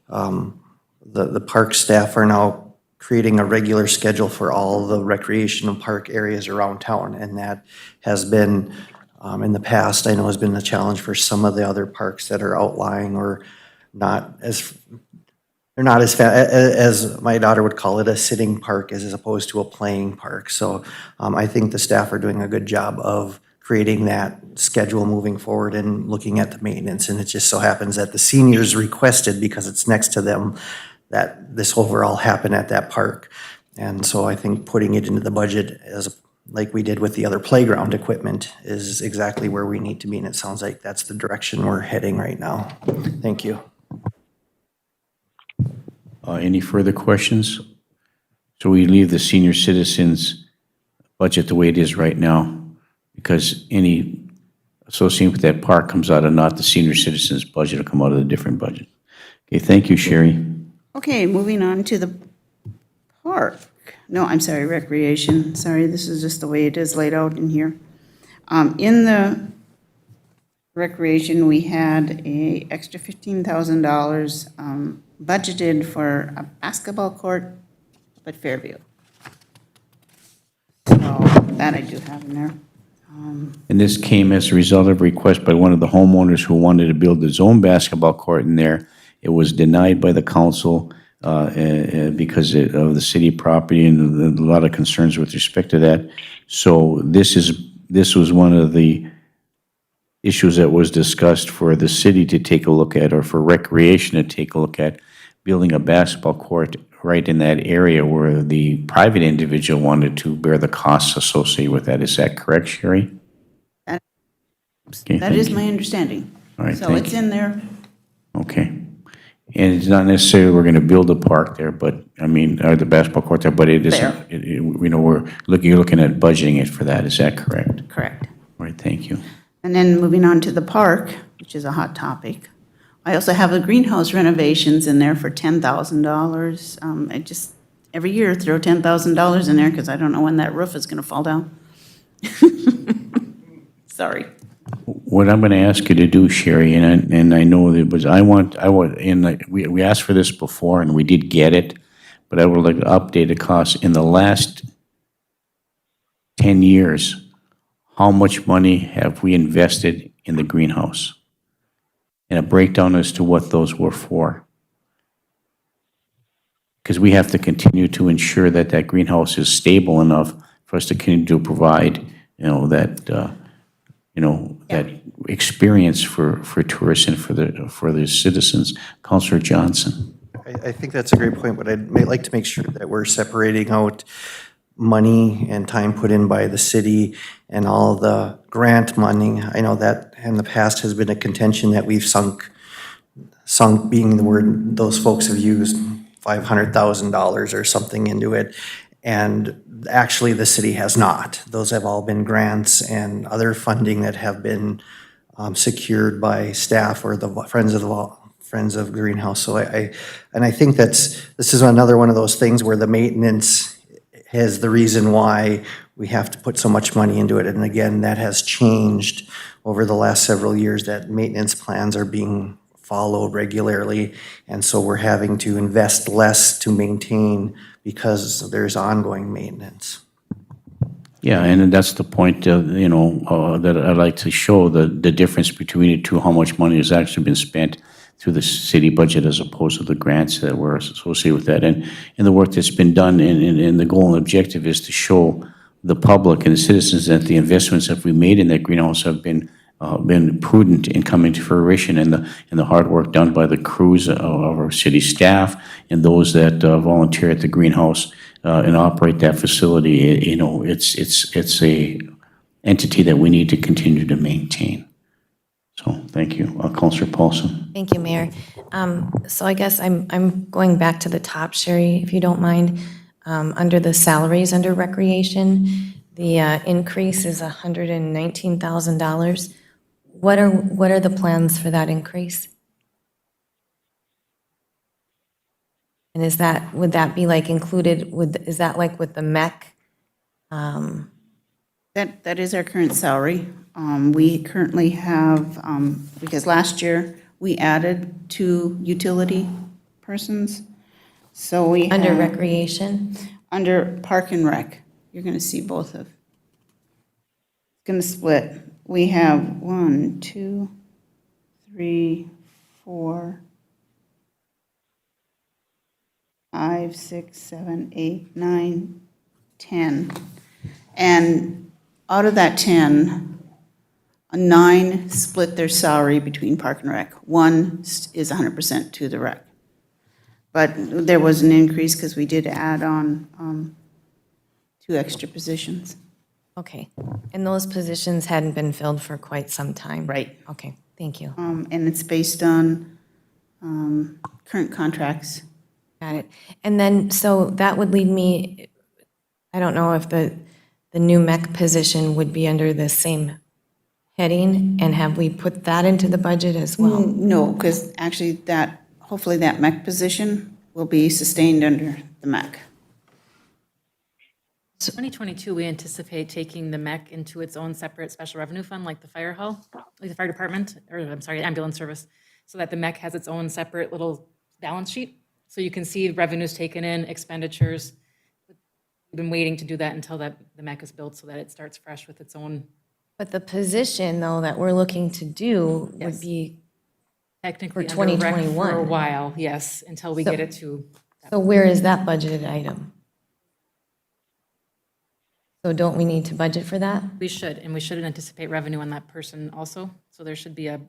the park staff are now creating a regular schedule for all the recreational park areas around town, and that has been, in the past, I know has been a challenge for some of the other parks that are outlying or not as, they're not as my daughter would call it, a sitting park as opposed to a playing park. So I think the staff are doing a good job of creating that schedule moving forward and looking at the maintenance. And it just so happens that the seniors requested, because it's next to them, that this overall happen at that park. And so I think putting it into the budget like we did with the other playground equipment is exactly where we need to be. And it sounds like that's the direction we're heading right now. Thank you. Any further questions? So we leave the senior citizens budget the way it is right now, because any associated with that park comes out of not the senior citizens budget, it'll come out of a different budget. Okay, thank you, Sherry. Okay, moving on to the park. No, I'm sorry, recreation. Sorry, this is just the way it is laid out in here. In the recreation, we had a extra $15,000 budgeted for a basketball court up at Fairview. So that I do have in there. And this came as a result of a request by one of the homeowners who wanted to build his own basketball court in there. It was denied by the council because of the city property and a lot of concerns with respect to that. So this was one of the issues that was discussed for the city to take a look at, or for recreation to take a look at, building a basketball court right in that area where the private individual wanted to bear the costs associated with that. Is that correct, Sherry? That- Okay, That thank is you. my understanding. All right, So thank it's you. in there. Okay. And it's not necessarily we're going to build a park there, but, I mean, or the basketball court there, but it isn't, There. you're looking at budgeting it for that. Is that correct? Correct. All right, thank you. And then moving on to the park, which is a hot topic. I also have the greenhouse renovations in there for $10,000. I just, every year, throw $10,000 in there because I don't know when that roof is going to fall down. Sorry. What I'm going to ask you to do, Sherry, and I know that it was, we asked for this before and we did get it, but I would like to update the costs. In the last 10 years, how much money have we invested in the greenhouse? And a breakdown as to what those were for. Because we have to continue to ensure that that greenhouse is stable enough for us to continue to provide, that experience for tourists and for the citizens. Councilor Johnson. I think that's a great point, but I'd like to make sure that we're separating out money and time put in by the city and all the grant money. I know that in the past has been a contention that we've sunk being the word those folks have used, $500,000 or something into it. And actually, the city has not. Those have all been grants and other funding that have been secured by staff or the Friends of Greenhouse. So I think this is another one of those things where the maintenance is the reason why we have to put so much money into it. And again, that has changed over the last several years, that maintenance plans are being followed regularly. And so we're having to invest less to maintain because there's ongoing maintenance. Yeah, and that's the point, that I'd like to show, the difference between the two, how much money has actually been spent through the city budget as opposed to the grants that were associated with that. And the work that's been done, and the goal and objective is to show the public and the citizens that the investments that we made in that greenhouse have been prudent in coming to fruition, and the hard work done by the crews of our city staff and those that volunteer at the greenhouse and operate that facility. It's a entity that we need to continue to maintain. So, thank you. Councilor Paulson. Thank you, Mayor. So I guess I'm going back to the top, Sherry, if you don't mind. Under the salaries under recreation, the increase is $119,000. What are the plans for that increase? And would that be like included is that like with the MEC? That is our current salary. We currently have, because last year we added 2 utility persons. So we have. Under recreation? Under Park and Rec. You're going to see both of. It's going to split. We have 1, 2, 3, 4, 5, 6, 7, 8, 9, 10. And out of that 10, 9 split their salary between Park and Rec. 1 is 100% to the rec. But there was an increase because we did add on 2 extra positions. Okay. And those positions hadn't been filled for quite some time? Right. Okay, thank you. And it's based on current contracts. Got it. And then, so that would lead me, I don't know if the new MEC position would be under the same heading, and have we put that into the budget as well? No, because actually hopefully that MEC position will be sustained under the MEC. 2022, we anticipate taking the MEC into its own separate special revenue fund, like the fire hall, like the fire department, or I'm sorry, ambulance service, so that the MEC has its own separate little balance sheet. So you can see revenues taken in, expenditures. We've been waiting to do that until the MEC is built so that it starts fresh with its own But the position, though, that we're looking to do would Yes. be, Technically For under rec 2021. for a while, yes, until we get it to, so where is that budgeted item? So don't we need to budget for that? we should, and we should anticipate revenue on that person also. So there should be a,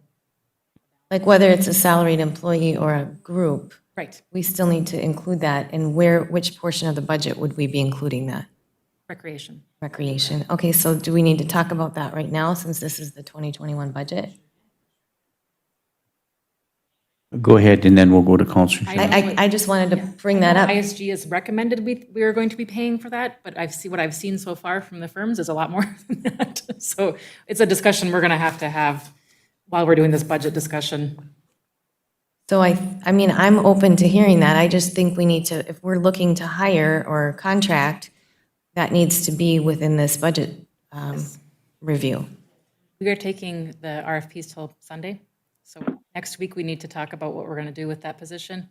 Like whether it's a salaried employee or a group, right, we still need to include that. And where, which portion of the budget would we be including that? recreation. Recreation. Okay, so do we need to talk about that right now since this is the 2021 budget? Go ahead, and then we'll go to Counselor. I just wanted to bring that up. ISG is recommended we are going to be paying for that, but what I've seen so far from the firms is a lot more than that. So it's a discussion we're going to have while we're doing this budget discussion. So I mean, I'm open to hearing that. I just think we need to, if we're looking to hire or contract, that needs to be within this budget review. We are taking the RFPs till Sunday. So next week, we need to talk about what we're going to do with that position.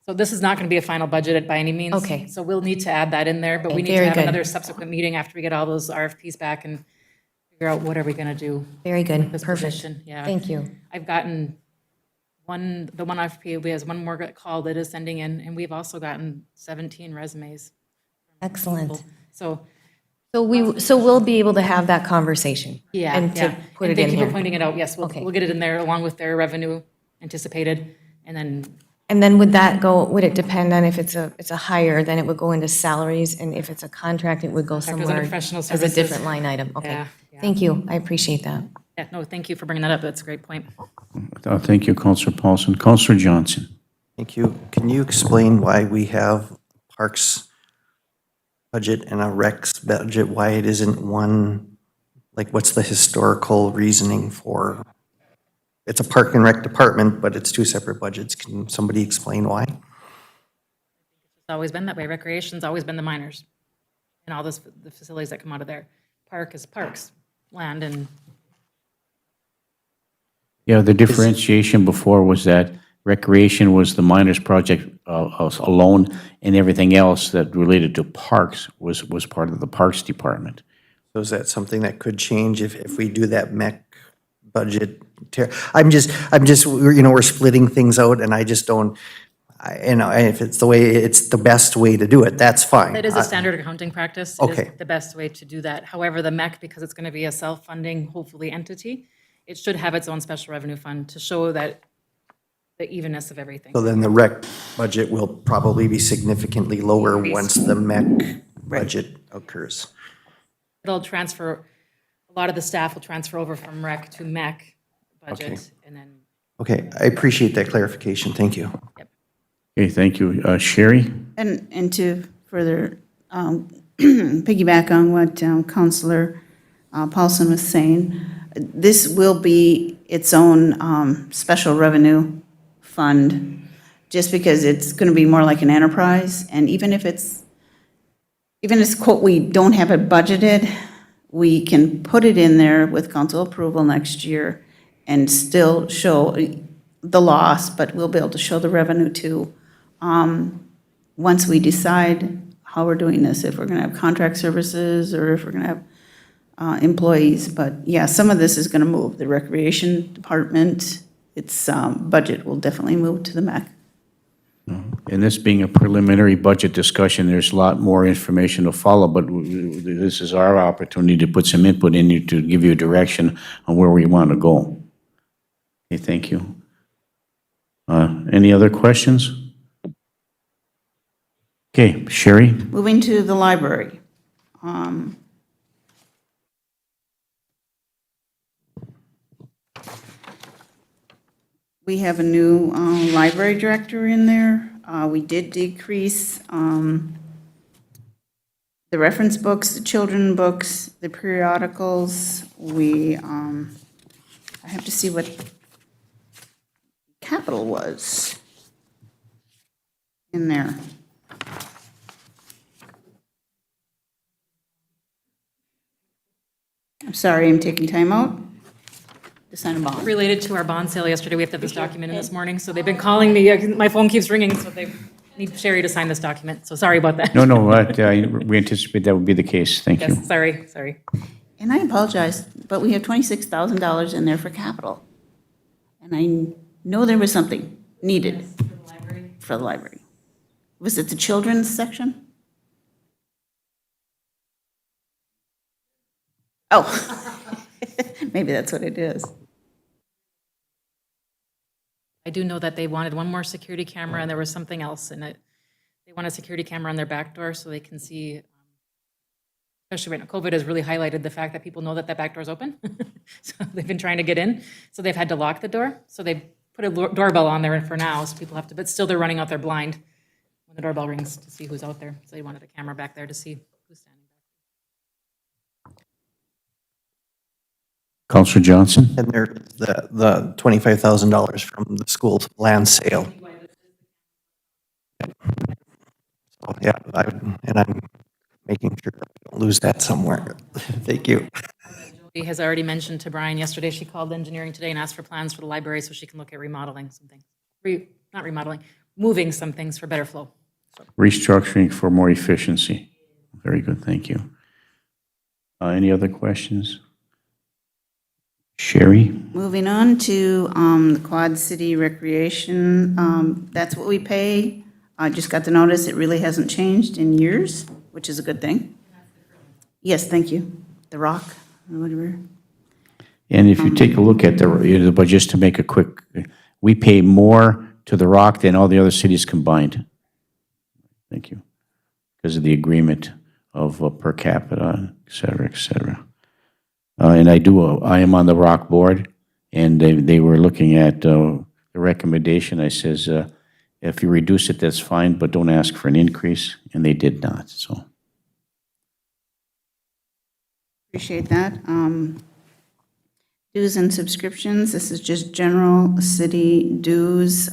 So this is not going to be a final budget by any means. Okay. So we'll need to add that in there, but we need to Very have good. another subsequent meeting after we get all those RFPs back and figure out what are we going to do. Very good, This perfect. position, yeah. Thank you. I've gotten the one RFP, we has one more call that is sending in, and we've also gotten 17 resumes. Excellent. So, So we'll be able to have that conversation. yeah. And to yeah. put And it in thank you for here. pointing it out. Yes, Okay. we'll get it in there along with their revenue anticipated, and then And then would it depend on if it's a hire, then it would go into salaries, and if it's a contract, it would go Contract goes somewhere under professional as a services. different line item? Okay. Yeah, yeah. Thank you, I appreciate that. yeah, no, thank you for bringing that up. That's a great point. Thank you, Counselor Paulson. Counselor Johnson. Thank you. Can you explain why we have Parks budget and a Recs budget, why it isn't one, like what's the historical reasoning for? It's a Park and Rec department, but it's two separate budgets. Can somebody explain why? It's always been that way. Recreation's always been the minors and all the facilities that come out of there. Park is parks, land, and Yeah, the differentiation before was that recreation was the miners project alone, and everything else that related to parks was part of the Parks Department. So is that something that could change if we do that MEC budget? I'm just, we're splitting things out and I just don't, if it's the best way to do it, that's fine. that is a standard accounting practice. It Okay. is the best way to do that. However, the MEC, because it's going to be a self-funding, hopefully, entity, it should have its own special revenue fund to show that the evenness of everything. So then the rec budget will probably be significantly lower once the MEC budget occurs. It'll transfer, a lot of the staff will transfer over from rec to MEC budget, and then, Okay, I appreciate that clarification. Thank you. Okay, thank you. Sherry? And to further piggyback on what Counselor Paulson was saying, this will be its own special revenue fund, just because it's going to be more like an enterprise, and even if it's quote, we don't have it budgeted, we can put it in there with council approval next year and still show the loss, but we'll be able to show the revenue too. Once we decide how we're doing this, if we're going to have contract services or if we're going to have employees. But yeah, some of this is going to move. The recreation department, its budget will definitely move to the MAC. And this being a preliminary budget discussion, there's a lot more information to follow, but this is our opportunity to put some input in you to give you a direction on where we want to go. Okay, thank you. Any other questions? Okay, Sherry? Moving to the library. We have a new library director in there. We did decrease the reference books, the children books, the periodicals. I have to see what capital was in there. I'm sorry, I'm taking time out to sign a bond. related to our bond sale yesterday, we have to have this document in this morning, so they've been calling me, my phone keeps ringing, so they need Sherry to sign this document, so sorry about that. No, we anticipate that would be the case. Thank you. Yes, sorry. And I apologize, but we have $26,000 in there for capital. And I know there was something needed for the library. Was it the children's section? Oh, maybe that's what it is. I do know that they wanted one more security camera and there was something else in it. They want a security camera on their back door so they can see, especially right now, COVID has really highlighted the fact that people know that back door is open. So they've been trying to get in, so they've had to lock the door. So they put a doorbell on there for now, so people have to, but still they're running out their blind when the doorbell rings to see who's out there. So they wanted a camera back there to see who's standing back. Counselor Johnson? And there, the $25,000 from the school land sale. So, yeah, and I'm making sure I don't lose that somewhere. Thank you. She has already mentioned to Brian yesterday, she called engineering today and asked for plans for the library so she can look at remodeling some things. Not remodeling, moving some things for better flow. Restructuring for more efficiency. Very good, thank you. Any other questions? Sherry? Moving on to the Quad City Recreation, that's what we pay. I just got the notice, it really hasn't changed in years, which is a good thing. Yes, thank you. The Rock, or whatever. And if you take a look at the, but just to make a quick, we pay more to the Rock than all the other cities combined. Thank you. Because of the agreement of per capita, et cetera, et cetera. And I am on the Rock board, and they were looking at the recommendation. I says, if you reduce it, that's fine, but don't ask for an increase, and they did not, so. Appreciate that. Dues and subscriptions, this is just general city dues.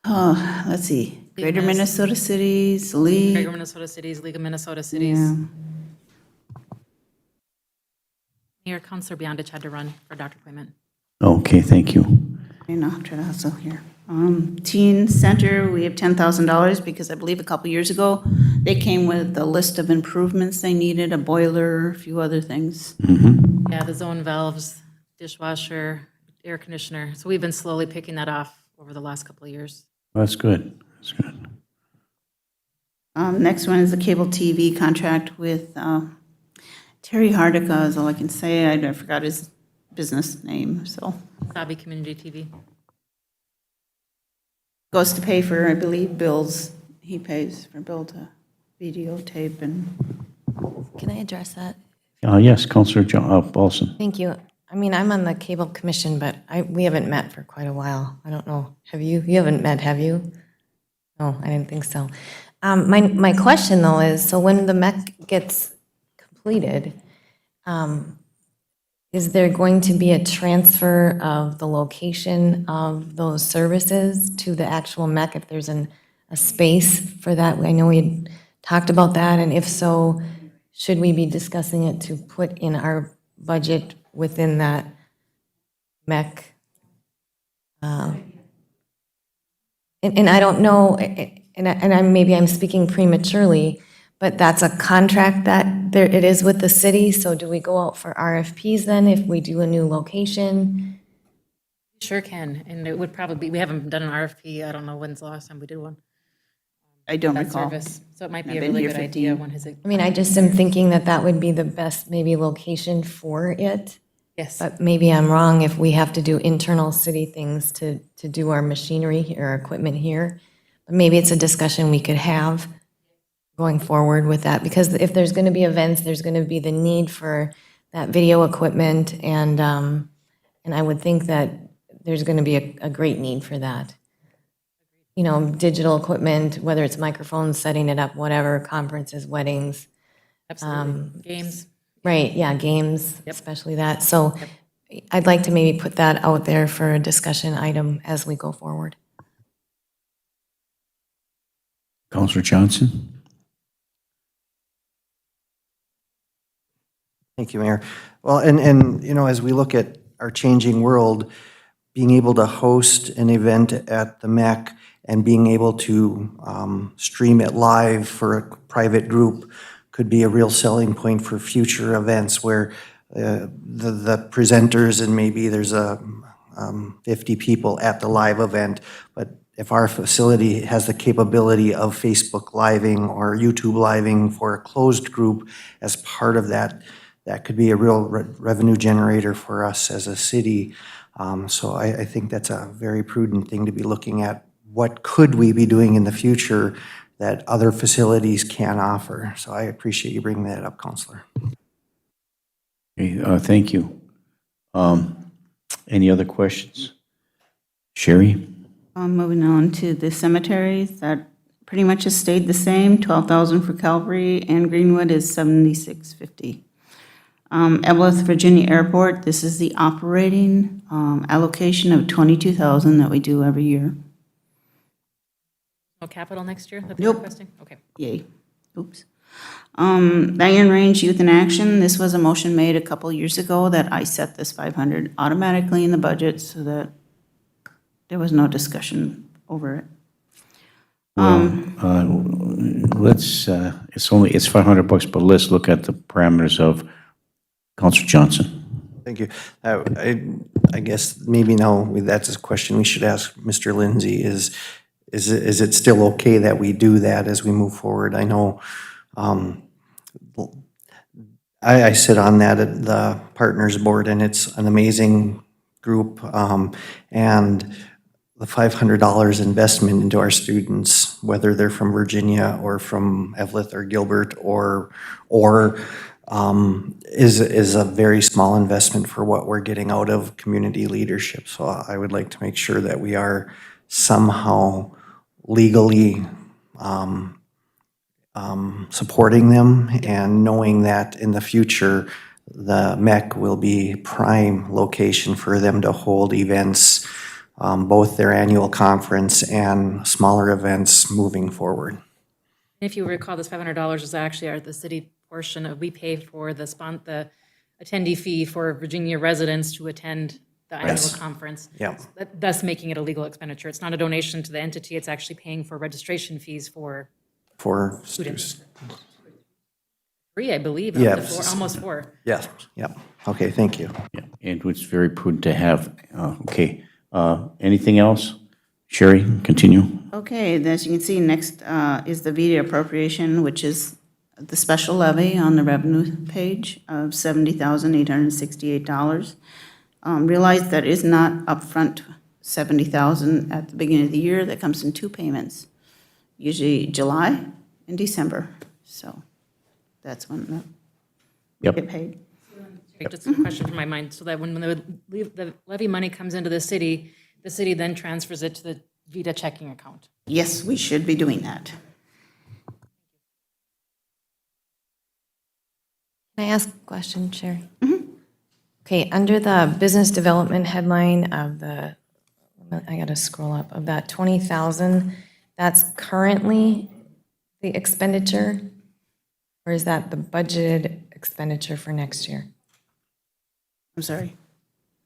Let's see, Greater Minnesota Cities, League. Greater Minnesota Cities, League of Minnesota Cities. Yeah. Mayor, Councilor Beyondich had to run for a doctor appointment. Okay, thank you. You know, try to hustle here. Teen Center, we have $10,000 because I believe a couple years ago, they came with a list of improvements they needed, a boiler, a few other things. Yeah, the zone valves, dishwasher, air conditioner. So we've been slowly picking that off over the last couple of years. That's good, that's good. Next one is the cable TV contract with Terry Hardica is all I can say. I forgot his business name, so. Sabi Community TV. Goes to pay for, I believe, bills. He pays for bill to videotape and. Can I address that? Yes, Councilor Paulson. Thank you. I mean, I'm on the cable commission, but we haven't met for quite a while. I don't know. Have you? You haven't met, have you? No, I didn't think so. My question though is, so when the MEC gets completed, is there going to be a transfer of the location of those services to the actual MEC if there's a space for that? I know we had talked about that, and if so, should we be discussing it to put in our budget within that MEC? And I don't know, and maybe I'm speaking prematurely, but that's a contract that it is with the city, so do we go out for RFPs then if we do a new location? Sure can, and it would probably be, we haven't done an RFP, I don't know when's the last time we did one. I don't That recall. service, so it might be I've a been really here good 15. idea when his, I mean, I just am thinking that that would be the best maybe location for it, yes. but maybe I'm wrong if we have to do internal city things to do our machinery or equipment here. But maybe it's a discussion we could have going forward with that, because if there's going to be events, there's going to be the need for that video equipment, and I would think that there's going to be a great need for that. You know, digital equipment, whether it's microphones, setting it up, whatever, conferences, weddings. Absolutely. Games. Right, yeah, games, especially that. So I'd like to maybe put that out there for a discussion item as we go forward. Councilor Johnson? Thank you, Mayor. Well, and you know, as we look at our changing world, being able to host an event at the MEC and being able to stream it live for a private group could be a real selling point for future events where the presenters and maybe there's 50 people at the live event, but if our facility has the capability of Facebook Living or YouTube Living for a closed group as part of that, that could be a real revenue generator for us as a city. So I think that's a very prudent thing to be looking at. What could we be doing in the future that other facilities can offer? So I appreciate you bringing that up, Counselor. Okay, thank you. Any other questions? Sherry? Moving on to the cemeteries, that pretty much has stayed the same, 12,000 for Calvary, and Greenwood is 7650. Evelyn, Virginia Airport, this is the operating allocation of 22,000 that we do every year. No capital next year that they're Nope. requesting? Okay. Yay. Oops. Diane Range Youth in Action, this was a motion made a couple years ago that I set this 500 automatically in the budget so that there was no discussion over it. Let's, it's $500, but let's look at the parameters of Counselor Johnson. Thank you. I guess maybe now that's a question we should ask Mr. Lindsay is it still okay that we do that as we move forward? I know I sit on that at the Partners Board, and it's an amazing group, and the $500 investment into our students, whether they're from Virginia or from Evelyn or Gilbert or is a very small investment for what we're getting out of community leadership. So I would like to make sure that we are somehow legally supporting them and knowing that in the future, the MEC will be prime location for them to hold events, both their annual conference and smaller events moving forward. If you recall, this $500 is actually the city portion of, we pay for the attendee fee for Virginia residents to attend the annual Yes. conference. Yeah. Thus making it a legal expenditure. It's not a donation to the entity, it's actually paying for registration fees for For students. 3, I believe, Yeah. up to 4, almost 4. Yes, yep. Okay, thank you. Yeah, and it's very prudent to have. Okay, anything else? Sherry, continue. Okay, as you can see, next is the VDA appropriation, which is the special levy on the revenue page of $70,868. Realize that is not upfront $70,000 at the beginning of the year. That comes in 2 payments, usually July and December. So that's when we Yep. get paid. Just a question from my mind, so that when the levy money comes into the city then transfers it to the Vita checking account. Yes, we should be doing that. Can I ask a question, Sherry? Okay, under the business development headline of I gotta scroll up, of that 20,000, that's currently the expenditure? Or is that the budgeted expenditure for next year? I'm sorry.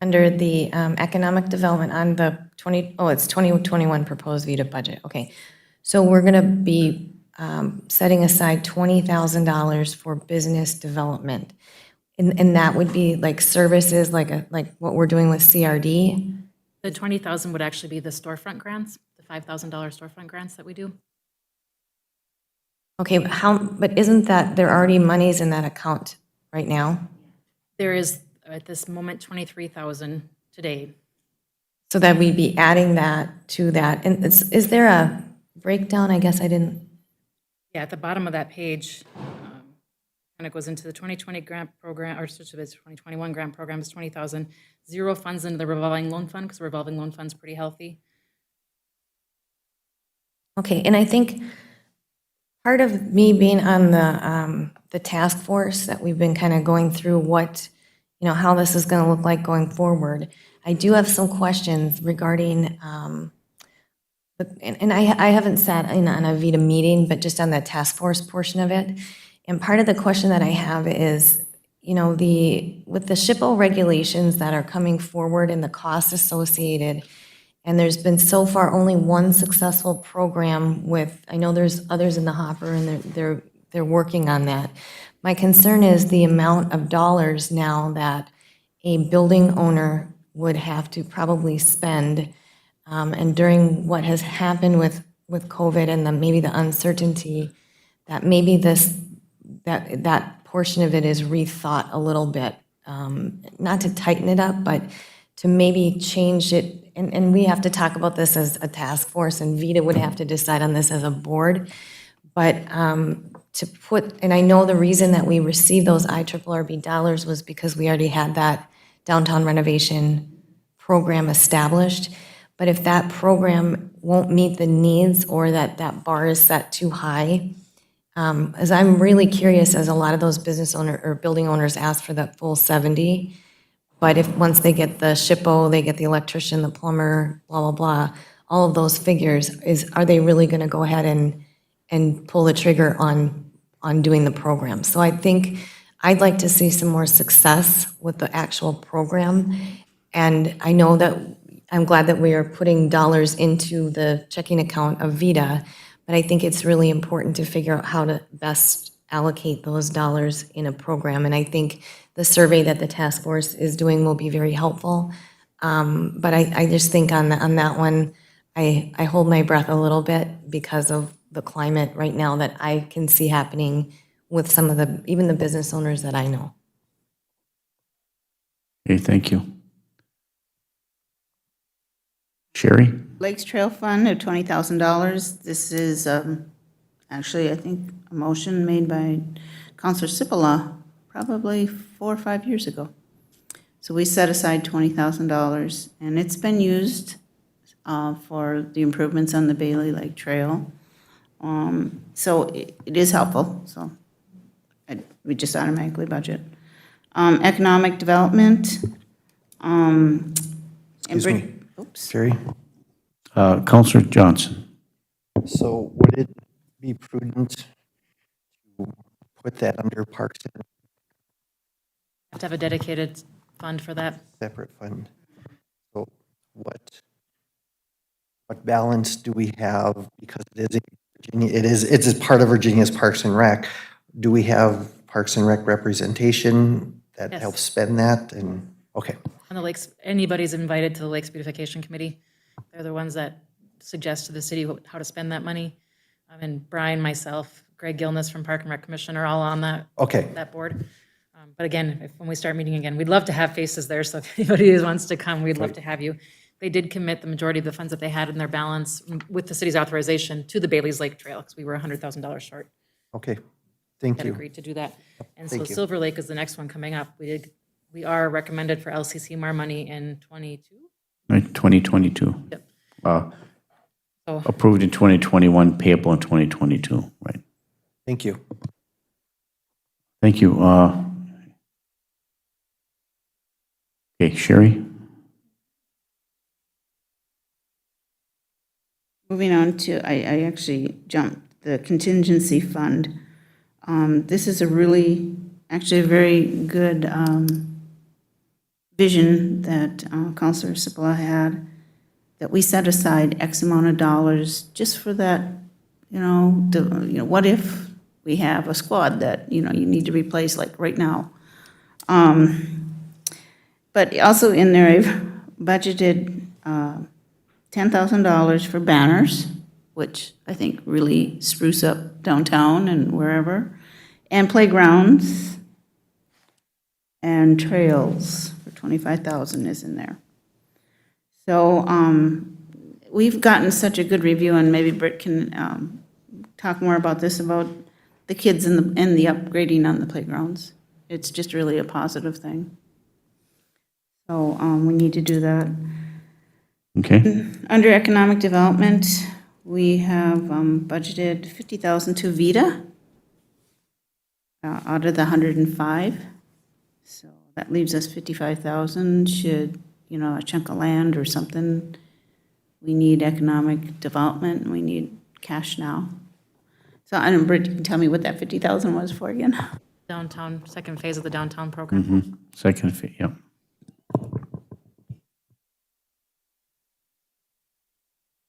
Under the economic development on the it's 2021 proposed Vita budget, okay. So we're gonna be setting aside $20,000 for business development. And that would be like services, like what we're doing with CRD? The 20,000 would actually be the storefront grants, the $5,000 storefront grants that we do. Okay, but isn't that, there are already monies in that account right now? There is, at this moment, 23,000 today. So that we'd be adding that to that. And is there a breakdown? I guess I didn't. Yeah, at the bottom of that page, kind of goes into the 2020 grant program, or such of its 2021 grant program is 20,000. 0 funds into the revolving loan fund, because the revolving loan fund's pretty healthy. Okay, and I think part of me being on the task force that we've been kind of going through how this is going to look like going forward, I do have some questions regarding, and I haven't sat in on a Vita meeting, but just on the task force portion of it. And part of the question that I have is, with the SHPO regulations that are coming forward and the costs associated, and there's been so far only one successful program with, I know there's others in the hopper and they're they're working on that. My concern is the amount of dollars now that a building owner would have to probably spend. And during what has happened with COVID and maybe the uncertainty, that maybe that portion of it is rethought a little bit. Not to tighten it up, but to maybe change it. And we have to talk about this as a task force, and Vita would have to decide on this as a board. But to put, and I know the reason that we received those IRRB dollars was because we already had that downtown renovation program established. But if that program won't meet the needs, or that bar is set too high, as I'm really curious, as a lot of those business owner or building owners ask for that full 70, but if, once they get the SHPO, they get the electrician, the plumber, blah, blah, blah, all of those figures, are they really gonna go ahead and pull the trigger on doing the program? So I think I'd like to see some more success with the actual program. And I know that, I'm glad that we are putting dollars into the checking account of Vita, but I think it's really important to figure out how to best allocate those dollars in a program. And I think the survey that the task force is doing will be very helpful. But I just think on that one, I hold my breath a little bit because of the climate right now that I can see happening with some of even the business owners that I know. Okay, thank you. Sherry? Lakes Trail Fund of $20,000. This is actually, I think, a motion made by Counselor Cipolla probably 4 or 5 years ago. So we set aside $20,000, and it's been used for the improvements on the Bailey Lake Trail. So it is helpful, so we just automatically budget. Economic development. Excuse me. Oops. Sherry? Counselor Johnson? So would it be prudent to put that under Parks and Have to have a dedicated fund for that. separate fund? So what balance do we have, because it is in Virginia, it's part of Virginia's Parks and Rec. Do we have Parks and Rec representation that Yes. helps spend that? And, okay, On the lakes, anybody's invited to the Lakes Beautification Committee. They're the ones that suggest to the city how to spend that money. And Brian, myself, Greg Gilness from Park and Rec Commission are all on that board. But again, when we start meeting again, we'd love to have faces there, so if anybody who wants to come, we'd love to have you. They did commit the majority of the funds that they had in their balance with the city's authorization to the Bailey's Lake Trail, because we were $100,000 short. okay, thank Had you. agreed to do that. And so Thank you. Silver Lake is the next one coming up. We are recommended for LCC more money in 22. 2022. Yep. Uh, So Approved in 2021, payable in 2022, right? Thank you. Thank you. Okay, Sherry? Moving on to, I actually jumped, the contingency fund. This is actually a very good vision that Counselor Cipolla had, that we set aside X amount of dollars just for that, what if we have a squad that, you need to replace, like right now. But also in there, I've budgeted $10,000 for banners, which I think really spruce up downtown and wherever, and playgrounds and trails for $25,000 is in there. So we've gotten such a good review, and maybe Britt can talk more about this, about the kids and the upgrading on the playgrounds. It's just really a positive thing. So we need to do that. Okay. Under economic development, we have budgeted $50,000 to Vita out of the 105. So that leaves us $55,000. Should, a chunk of land or something, we need economic development, and we need cash now. So I don't know, Britt, you can tell me what that $50,000 was for again? downtown, second phase of the downtown program. Second, yep.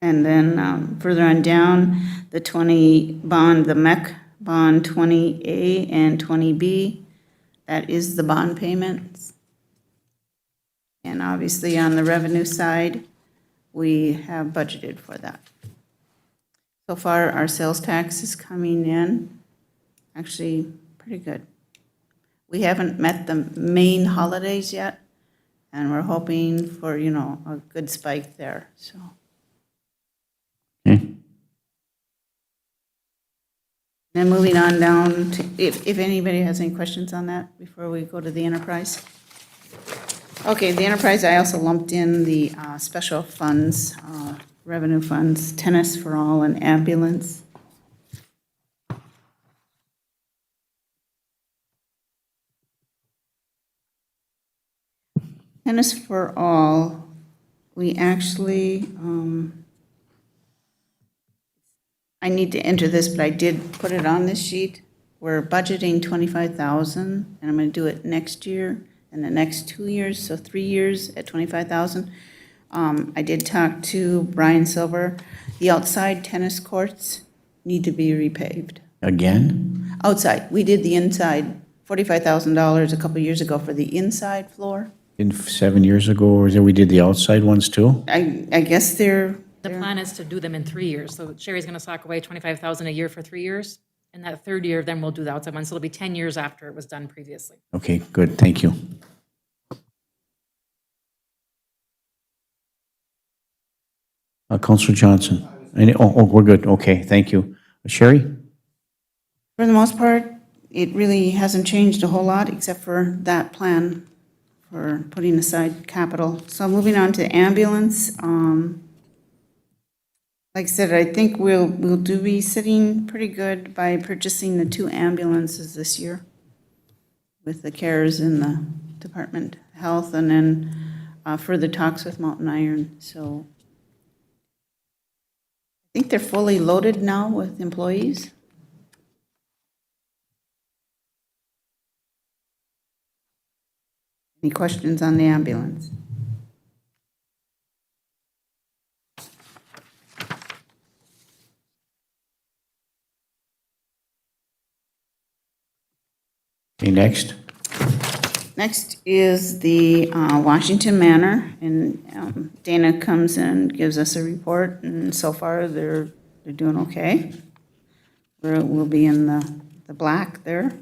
And then further on down, the 20 bond, the MEC bond 20A and 20B. That is the bond payments. And obviously on the revenue side, we have budgeted for that. So far, our sales tax is coming in actually pretty good. We haven't met the main holidays yet, and we're hoping for, a good spike there, so. Okay. Then moving on down to, if anybody has any questions on that before we go to the enterprise. Okay, the enterprise, I also lumped in the special funds, revenue funds, tennis for all and ambulance. Tennis for all, we actually, I need to enter this, but I did put it on this sheet. We're budgeting 25,000, and I'm gonna do it next year and the next 2 years, so 3 years at 25,000. I did talk to Brian Silver. The outside tennis courts need to be repaved. Again? Outside, we did the inside, $45,000 a couple years ago for the inside floor. In 7 years ago, or is it we did the outside ones too? I guess they're. The plan is to do them in 3 years. So Sherry's going to sock away 25,000 a year for 3 years. And that third year, then we'll do the outside one. So it'll be 10 years after it was done previously. Okay, good, thank you. Counselor Johnson? We're good, okay, thank you. Sherry? For the most part, it really hasn't changed a whole lot, except for that plan for putting aside capital. So moving on to ambulance, like I said, I think we'll be sitting pretty good by purchasing the 2 ambulances this year with the CARES and the Department of Health, and then further talks with Mountain Iron, so. I think they're fully loaded now with employees. Any questions on the ambulance? Okay, next. Next is the Washington Manor, and Dana comes and gives us a report, and so far they're doing okay. We'll be in the black there.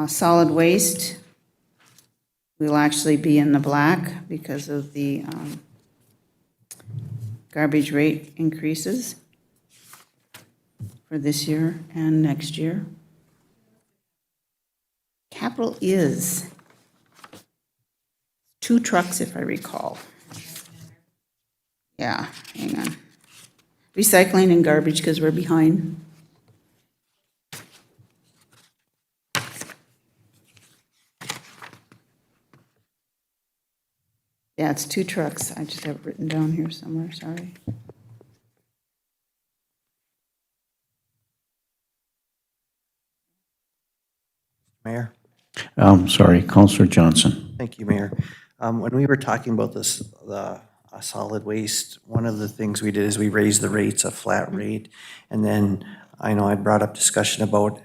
Solid waste, we'll actually be in the black because of the garbage rate increases for this year and next year. Capital is 2 trucks, if I recall. Yeah, hang on. Recycling and garbage, because we're behind. Yeah, it's 2 trucks. I just have it written down here somewhere, sorry. Mayor? Sorry, Counselor Johnson. Thank you, Mayor. When we were talking about this, the solid waste, one of the things we did is we raised the rates, a flat rate. And then I know I brought up discussion about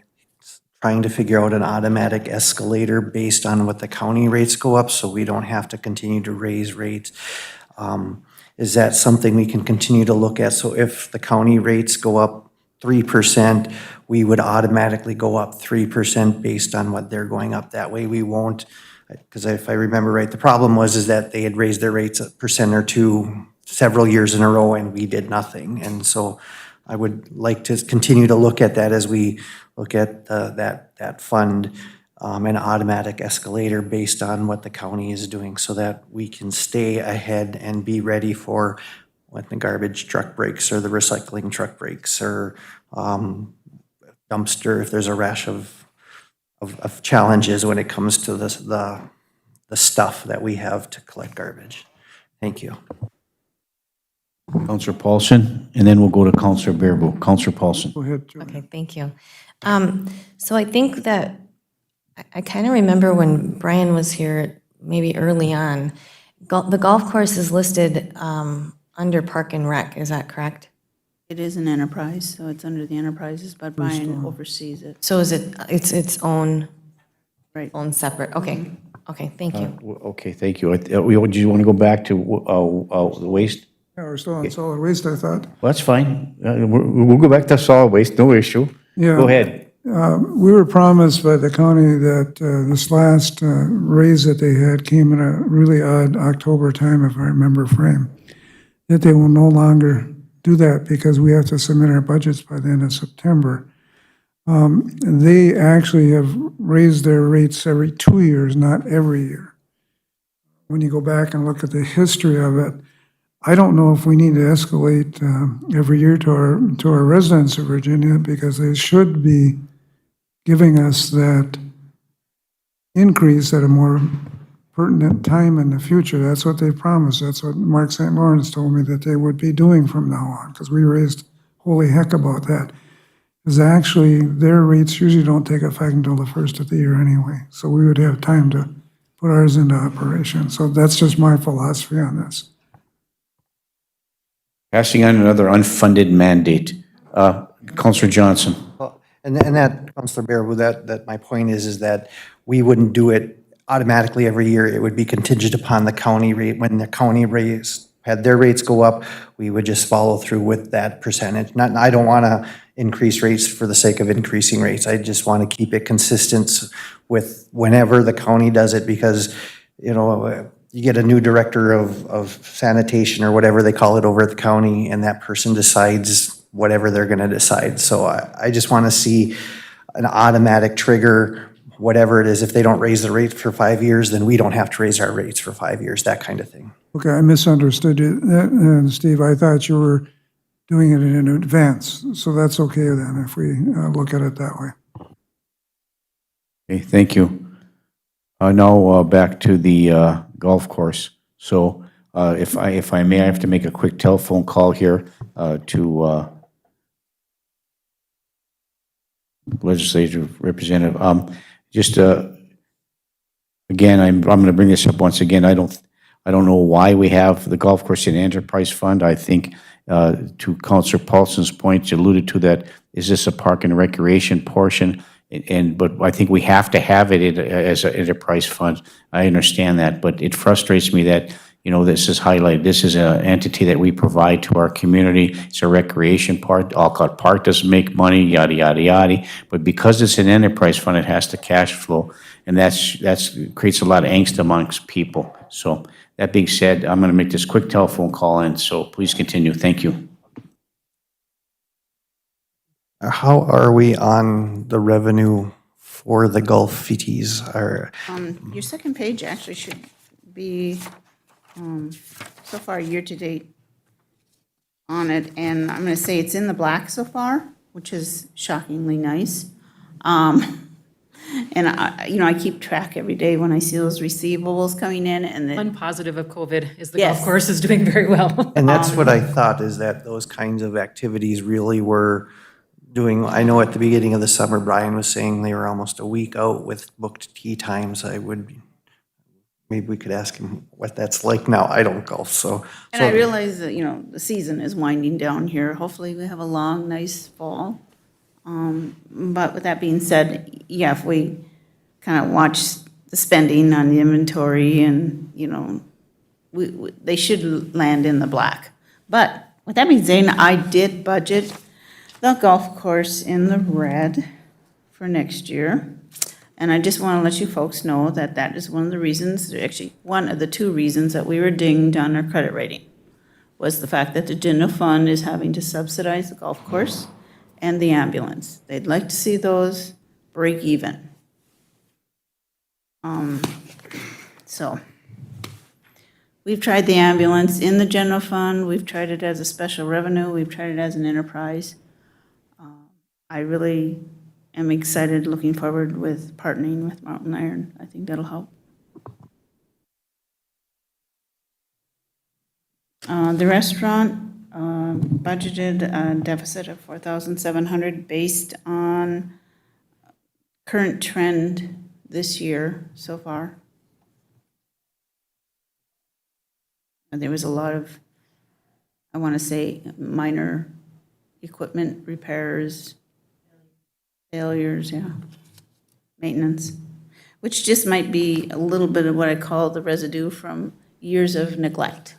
trying to figure out an automatic escalator based on what the county rates go up, so we don't have to continue to raise rates. Is that something we can continue to look at? So if the county rates go up 3%, we would automatically go up 3% based on what they're going up. That way we won't, because if I remember right, the problem was that they had raised their rates 1% or 2% several years in a row and we did nothing. And so I would like to continue to look at that as we look at that fund, an automatic escalator based on what the county is doing, so that we can stay ahead and be ready for when the garbage truck breaks or the recycling truck breaks or dumpster, if there's a rash of challenges when it comes to the stuff that we have to collect garbage. Thank you. Counselor Paulson, and then we'll go to Counselor Bearable. Counselor Paulson. Go ahead, Joanne. Okay, thank you. So I think that, I kind of remember when Brian was here, maybe early on, the golf course is listed under Park and Rec, is that correct? It is an enterprise, so it's under the enterprises, but Brian oversees it. So is it, it's its own, Right. own separate, okay, okay, thank you. Okay, thank you. Do you want to go back to the waste? Yeah, we're still on solid waste, I thought. Well, that's fine. We'll go back to solid waste, no issue. Yeah. Go ahead. We were promised by the county that this last raise that they had came at a really odd October time, if I remember frame, that they will no longer do that because we have to submit our budgets by the end of September. They actually have raised their rates every 2 years, not every year. When you go back and look at the history of it, I don't know if we need to escalate every year to our residents of Virginia, because they should be giving us that increase at a more pertinent time in the future. That's what they promised. That's what Mark St. Lawrence told me that they would be doing from now on, because we raised holy heck about that. Because actually, their rates usually don't take effect until the first of the year anyway. So we would have time to put ours into operation. So that's just my philosophy on this. Passing on another unfunded mandate. Counselor Johnson. And that, Councilor Bear, that my point is that we wouldn't do it automatically every year. It would be contingent upon the county rate. When the county had their rates go up, we would just follow through with that percentage. I don't want to increase rates for the sake of increasing rates. I just want to keep it consistent with whenever the county does it, because, you know, you get a new director of sanitation or whatever they call it over at the county, and that person decides whatever they're going to decide. So I just want to see an automatic trigger, whatever it is. If they don't raise the rate for 5 years, then we don't have to raise our rates for 5 years, that kind of thing. Okay, I misunderstood you, Steve. I thought you were doing it in advance. So that's okay then, if we look at it that way. Okay, thank you. Now back to the golf course. So if I may, I have to make a quick telephone call here to legislative representative. Just again, I'm going to bring this up once again. I don't know why we have the golf course in enterprise fund. I think to Councilor Paulson's point, you alluded to that. Is this a park and recreation portion? But I think we have to have it as an enterprise fund. I understand that, but it frustrates me that, you know, this is highlighted. This is an entity that we provide to our community. It's a recreation part. Alcott Park doesn't make money, yada, yada, yada. But because it's an enterprise fund, it has to cash flow. And that's creates a lot of angst amongst people. So that being said, I'm going to make this quick telephone call, and so please continue. Thank you. How are we on the revenue for the golf fees? Your second page actually should be, so far, year-to-date on it, and I'm going to say it's in the black so far, which is shockingly nice. And I keep track every day when I see those receivables coming in, and then, One positive of COVID is the Yes. golf course is doing very well. And that's what I thought, is that those kinds of activities really were doing. I know at the beginning of the summer, Brian was saying they were almost a week out with booked tee times. Maybe we could ask him what that's like now. I don't golf, so. and I realize that, the season is winding down here. Hopefully, we have a long, nice fall. But with that being said, yeah, if we kind of watch the spending on the inventory and, they should land in the black. But with that being said, I did budget the golf course in the red for next year. And I just want to let you folks know that that is one of the reasons, actually, one of the two reasons that we were dinged on our credit rating, was the fact that the general fund is having to subsidize the golf course and the ambulance. They'd like to see those break even. So we've tried the ambulance in the general fund, we've tried it as a special revenue, we've tried it as an enterprise. I really am excited, looking forward with partnering with Mountain Iron. I think that'll help. The restaurant budgeted a deficit of $4,700 based on current trend this year so far. And there was a lot of, I want to say, minor equipment repairs, failures, yeah, maintenance, which just might be a little bit of what I call the residue from years of neglect.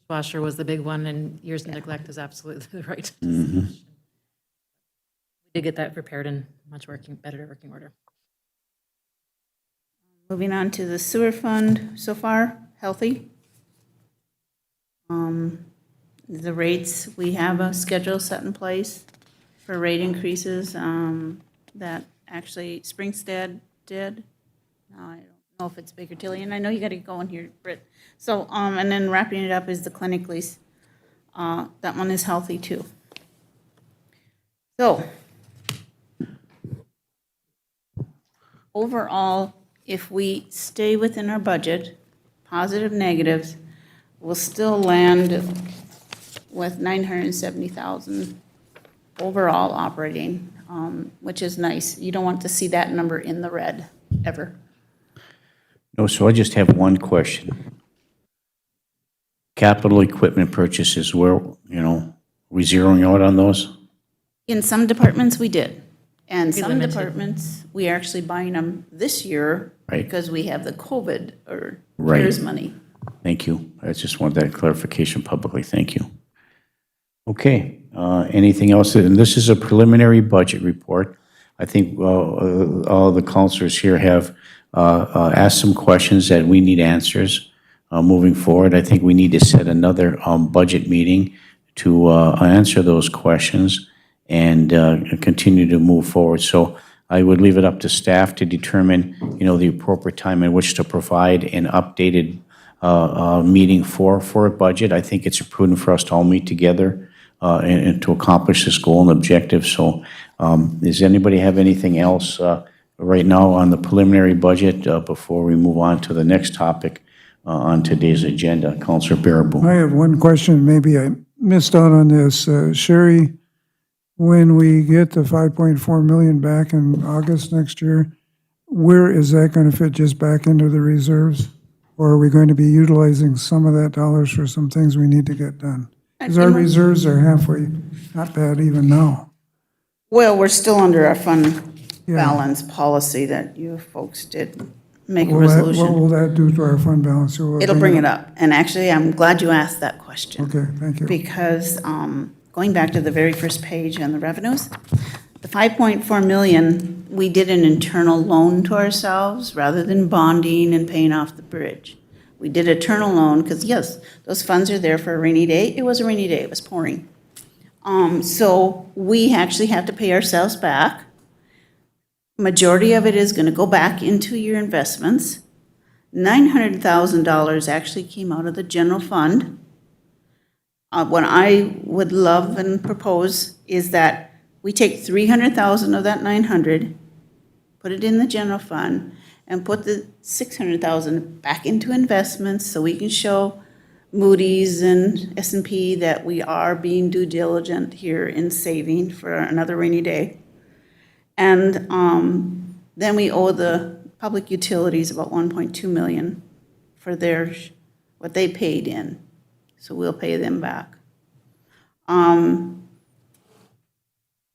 Washer was the big one, and years of neglect is absolutely right. Mm-hmm. We did get that repaired in better working order. Moving on to the sewer fund, so far, healthy. The rates, we have a schedule set in place for rate increases that actually Springstead did. Now, I don't know if it's Baker Tilly, and I know you got to go in here, Britt. So, and then wrapping it up is the clinic lease. That one is healthy too. So, overall, if we stay within our budget, positive, negatives, we'll still land with 970,000 overall operating, which is nice. You don't want to see that number in the red, ever. No, so I just have one question. Capital equipment purchases, where, we zeroing out on those? In some departments, we did. And Be some limited. departments, we are actually buying them this year Right. because we have the COVID or Right. CARES money. Thank you. I just want that clarification publicly. Thank you. Okay, anything else? And this is a preliminary budget report. I think all the counselors here have asked some questions that we need answers moving forward. I think we need to set another budget meeting to answer those questions and continue to move forward. So I would leave it up to staff to determine, the appropriate time in which to provide an updated meeting for a budget. I think it's prudent for us to all meet together and to accomplish this goal and objective. So does anybody have anything else right now on the preliminary budget before we move on to the next topic on today's agenda? Councilor Baraboo. I have one question, maybe I missed out on this. Sherry, when we get the 5.4 million back in August next year, where is that going to fit, just back into the reserves? Or are we going to be utilizing some of that dollars for some things we need to get done? Because our reserves are halfway, not bad even now. Well, we're still under our fund Yeah. balance policy that you folks did make a What resolution. will that do to our fund balance? It'll bring it up. And actually, I'm glad you asked that question. Okay, thank you. Because going back to the very first page on the revenues, the 5.4 million, we did an internal loan to ourselves rather than bonding and paying off the bridge. We did a internal loan because, yes, those funds are there for a rainy day. It was a rainy day, it was pouring. So we actually have to pay ourselves back. Majority of it is going to go back into your investments. $900,000 actually came out of the general fund. What I would love and propose is that we take 300,000 of that 900, put it in the general fund, and put the 600,000 back into investments so we can show Moody's and S&P that we are being due diligent here in saving for another rainy day. And then we owe the public utilities about 1.2 million for what they paid in. So we'll pay them back.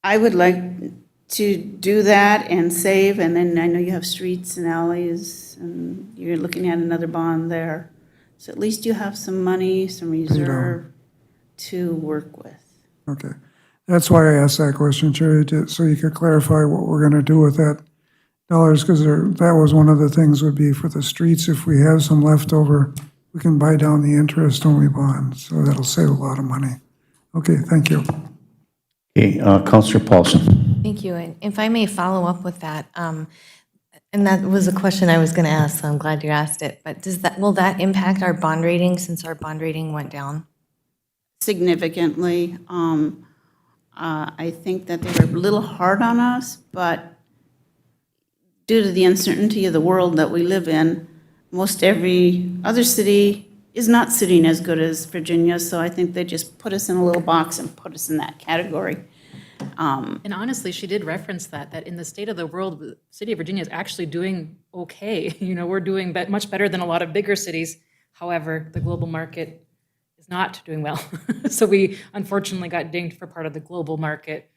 I would like to do that and save, and then I know you have streets and alleys, and you're looking at another bond there. So at least you have some money, some reserve to work with. Okay. That's why I asked that question, Sherry, so you could clarify what we're going to do with that dollars, because that was one of the things would be for the streets. If we have some leftover, we can buy down the interest when we bond, so that'll save a lot of money. Okay, thank you. Okay, Councilor Paulson. Thank you. And if I may follow up with that, and that was a question I was going to ask, so I'm glad you asked it. But will that impact our bond rating since our bond rating went down? Significantly. I think that they were a little hard on us, but due to the uncertainty of the world that we live in, most every other city is not sitting as good as Virginia, so I think they just put us in a little box and put us in that category. And honestly, she did reference that in the state of the world, the city of Virginia is actually doing okay. We're doing much better than a lot of bigger cities. However, the global market is not doing well. So we unfortunately got dinged for part of the global market.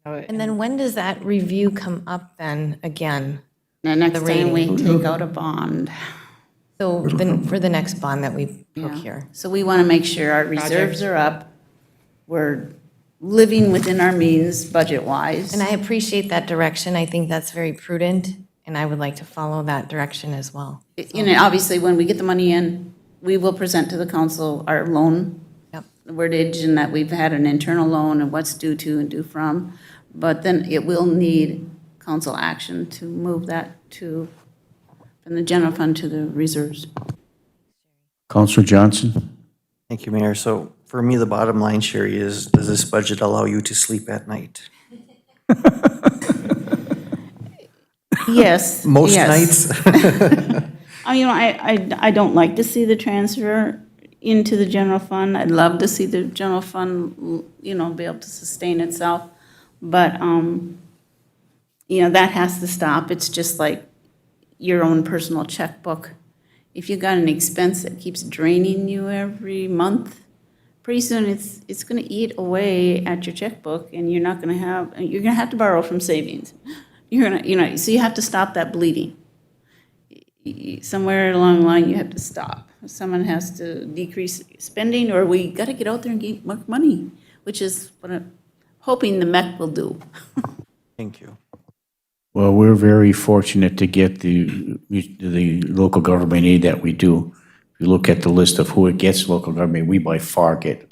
And then when does that review come up then again? The next time we rating. take out a bond. So then for the next bond that we Yeah. procure? So we want to make sure our reserves are up. We're living within our means budget-wise. And I appreciate that direction. I think that's very prudent, and I would like to follow that direction as well. You know, obviously, when we get the money in, we will present to the council our loan Yep. wordage and that we've had an internal loan and what's due to and due from. But then it will need council action to move that from the general fund to the reserves. Counselor Johnson? Thank you, Mayor. So for me, the bottom line, Sherry, is does this budget allow you to sleep at night? Yes. Most yes. nights? I don't like to see the transfer into the general fund. I'd love to see the general fund, be able to sustain itself. But, that has to stop. It's just like your own personal checkbook. If you got an expense that keeps draining you every month, pretty soon it's going to eat away at your checkbook, and you're going to have to borrow from savings. So you have to stop that bleeding. Somewhere along the line, you have to stop. Someone has to decrease spending, or we got to get out there and get more money, which is what I'm hoping the MEC will do. Thank you. Well, we're very fortunate to get the local government aid that we do. If you look at the list of who it gets local government, we by far get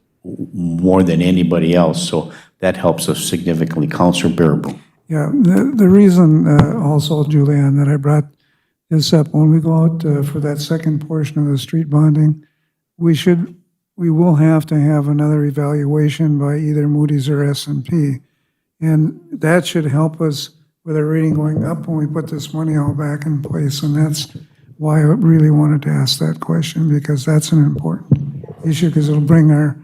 more than anybody else, so that helps us significantly. Counselor Bearable. Yeah, the reason also, Julianne, that I brought this up, when we go out for that second portion of the street bonding, we will have to have another evaluation by either Moody's or S&P. And that should help us with our rating going up when we put this money all back in place. And that's why I really wanted to ask that question, because that's an important issue, because it'll bring our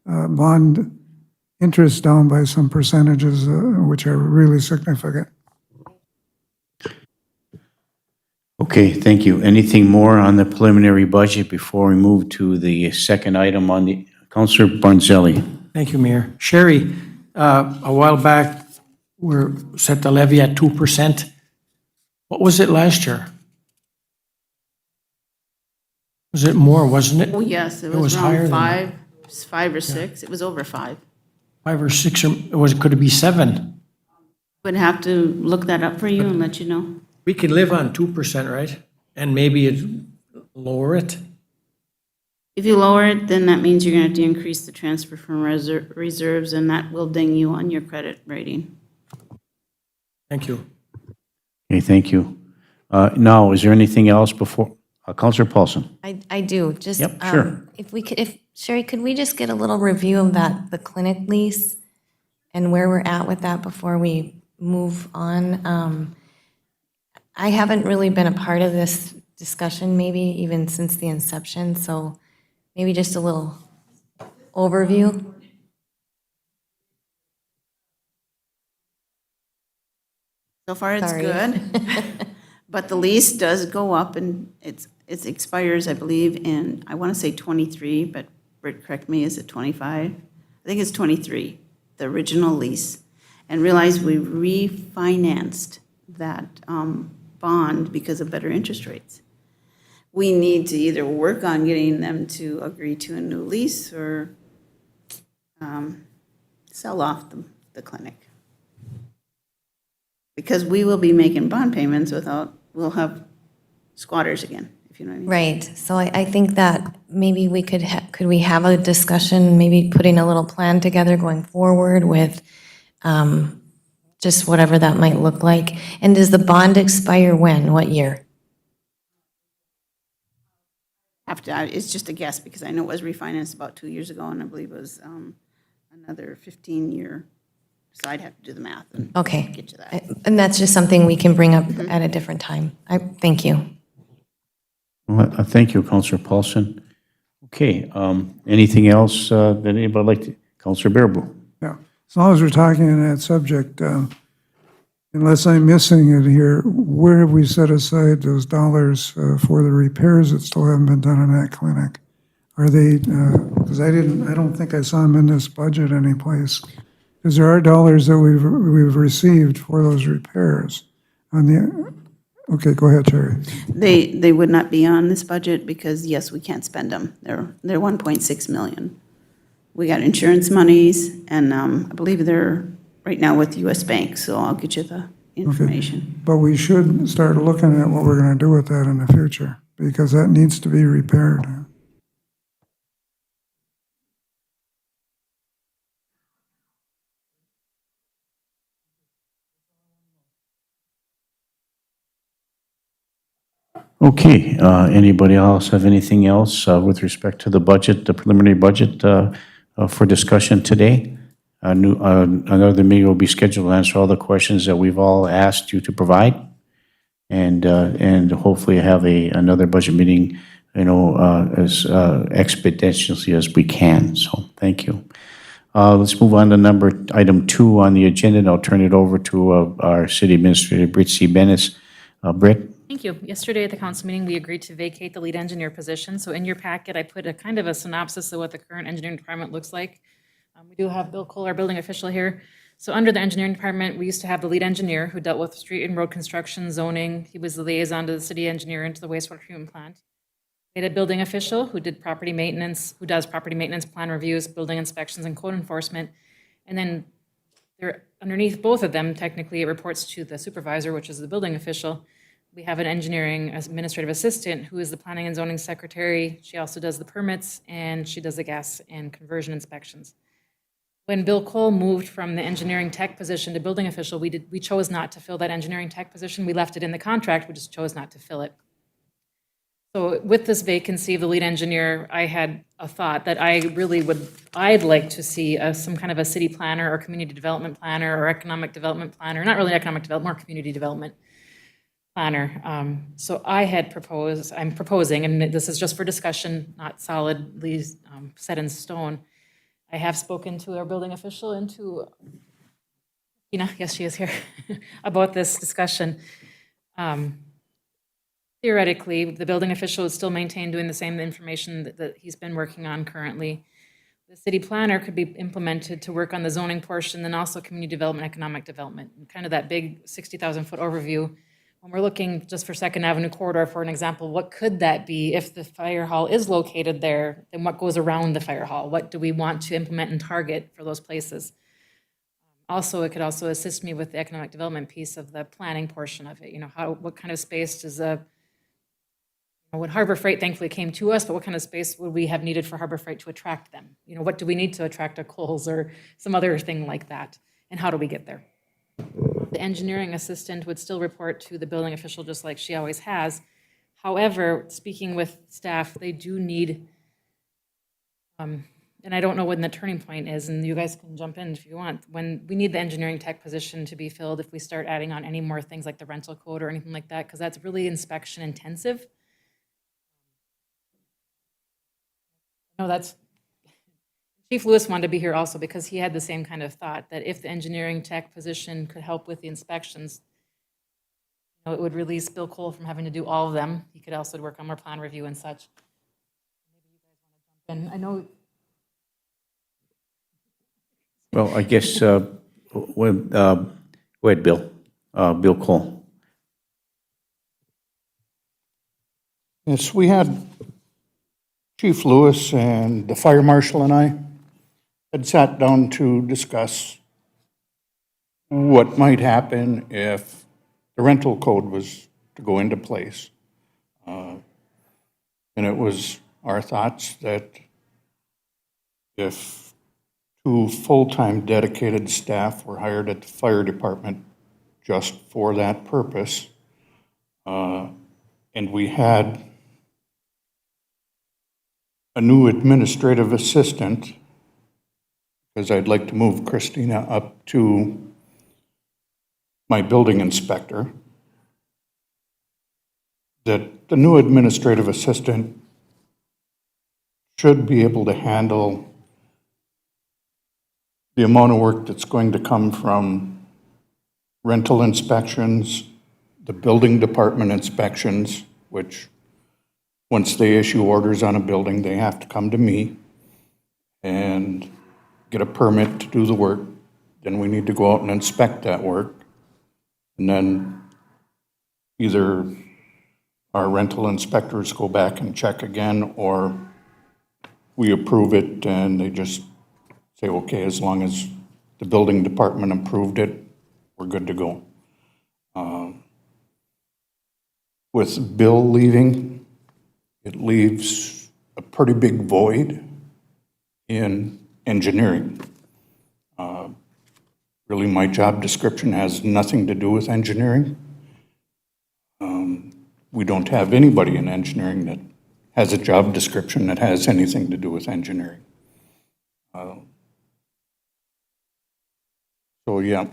bond interest down by some percentages, which are really significant. Okay, thank you. Anything more on the preliminary budget before we move to the second item on the, Counselor Barnzelli? Thank you, Mayor. Sherry, a while back, we're set the levy at 2%. What was it last year? Was it more, wasn't it? Oh, yes, it was was higher around than 5 or 6. It was over 5. 5 or 6, or could it be 7? Would have to look that up for you and let you know. We could live on 2%, right? And maybe lower it? If you lower it, then that means you're going to have to increase the transfer from reserves, and that will ding you on your credit rating. Thank you. Okay, thank you. Now, is there anything else before, Counselor Paulson? I do, just. Yep, sure. If Sherry, could we just get a little review of the clinic lease and where we're at with that before we move on? I haven't really been a part of this discussion, maybe even since the inception, so maybe just a little overview. So far, it's Sorry. good. But the lease does go up, and it expires, I believe, in, I want to say 23, but Britt, correct me, is it 25? I think it's 23, the original lease. And realize we refinanced that bond because of better interest rates. We need to either work on getting them to agree to a new lease or sell off the clinic. Because we will be making bond payments we'll have squatters again, if you know what I mean. Right, so I think that maybe we could we have a discussion, maybe putting a little plan together going forward with just whatever that might look like. And does the bond expire when? What year? It's just a guess, because I know it was refinanced about 2 years ago, and I believe it was another 15-year, so I'd have to do the math and Okay. get you that. And that's just something we can bring up at a different time. Thank you. Well, thank you, Counselor Paulson. Okay, anything else that anybody would like to, Counselor Bearable? Yeah, as long as we're talking on that subject, unless I'm missing it here, where have we set aside those dollars for the repairs that still haven't been done in that clinic? Are they, because I don't think I saw them in this budget anyplace. Because there are dollars that we've received for those repairs on the, okay, go ahead, Terry. They would not be on this budget because, yes, we can't spend them. They're 1.6 million. We got insurance monies, and I believe they're right now with US Bank, so I'll get you the information. But we should start looking at what we're going to do with that in the future, because that needs to be repaired. Okay, anybody else have anything else with respect to the budget, the preliminary budget for discussion today? Another meeting will be scheduled to answer all the questions that we've all asked you to provide, and hopefully have another budget meeting, as expeditiously as we can. So thank you. Let's move on to item 2 on the agenda, and I'll turn it over to our city administrator, Britt C. Bennis. Britt? Thank you. Yesterday at the council meeting, we agreed to vacate the lead engineer position. So in your packet, I put a kind of a synopsis of what the current engineering department looks like. We do have Bill Cole, our building official here. So under the engineering department, we used to have the lead engineer who dealt with street and road construction, zoning. He was the liaison to the city engineer and to the wastewater treatment plant. We had a building official who did property maintenance, who does property maintenance, plan reviews, building inspections, and code enforcement. And then underneath both of them, technically, it reports to the supervisor, which is the building official. We have an engineering administrative assistant who is the planning and zoning secretary. She also does the permits, and she does the gas and conversion inspections. When Bill Cole moved from the engineering tech position to building official, we chose not to fill that engineering tech position. We left it in the contract, we just chose not to fill it. So with this vacancy of the lead engineer, I had a thought that I'd like to see some kind of a city planner or community development planner or economic development planner, not really economic development, more community development planner. So I'm proposing, and this is just for discussion, not solidly set in stone. I have spoken to our building official and to, yes, she is here, about this discussion. Theoretically, the building official would still maintain doing the same information that he's been working on currently. The city planner could be implemented to work on the zoning portion, and also community development, economic development, and kind of that big 60,000-foot overview. When we're looking just for Second Avenue corridor, for an example, what could that be if the fire hall is located there? Then what goes around the fire hall? What do we want to implement and target for those places? Also, it could also assist me with the economic development piece of the planning portion of it. What kind of space does when Harbor Freight thankfully came to us, but what kind of space would we have needed for Harbor Freight to attract them? What do we need to attract a Kohl's or some other thing like that? And how do we get there? The engineering assistant would still report to the building official just like she always has. However, speaking with staff, they do need, and I don't know when the turning point is, and you guys can jump in if you want, when we need the engineering tech position to be filled if we start adding on any more things like the rental code or anything like that, because that's really inspection intensive. No, Chief Lewis wanted to be here also because he had the same kind of thought that if the engineering tech position could help with the inspections, it would release Bill Cole from having to do all of them. He could also work on more plan review and such. Maybe you guys want to jump in. I know. Well, I guess, go ahead, Bill. Bill Cole. Yes, we had Chief Lewis and the fire marshal and I had sat down to discuss what might happen if the rental code was to go into place. And it was our thoughts that if 2 full-time dedicated staff were hired at the fire department just for that purpose, and we had a new administrative assistant, because I'd like to move Christina up to my building inspector, that the new administrative assistant should be able to handle the amount of work that's going to come from rental inspections, the building department inspections, which once they issue orders on a building, they have to come to me and get a permit to do the work. Then we need to go out and inspect that work. And then either our rental inspectors go back and check again, or we approve it and they just say, okay, as long as the building department approved it, we're good to go. With Bill leaving, it leaves a pretty big void in engineering. Really, my job description has nothing to do with engineering. We don't have anybody in engineering that has a job description that has anything to do with engineering. So, yeah.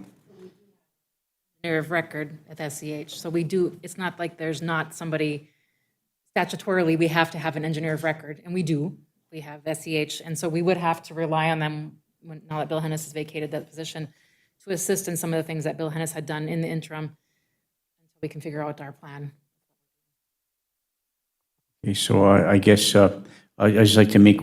Engineer of record at SEH. So we do, it's not like there's not somebody, statutorily, we have to have an engineer of record, and we do. We have SEH, and so we would have to rely on them, now that Bill Hennis has vacated that position, to assist in some of the things that Bill Hennis had done in the interim, until we can figure out our plan. Okay, so I guess I'd just like to make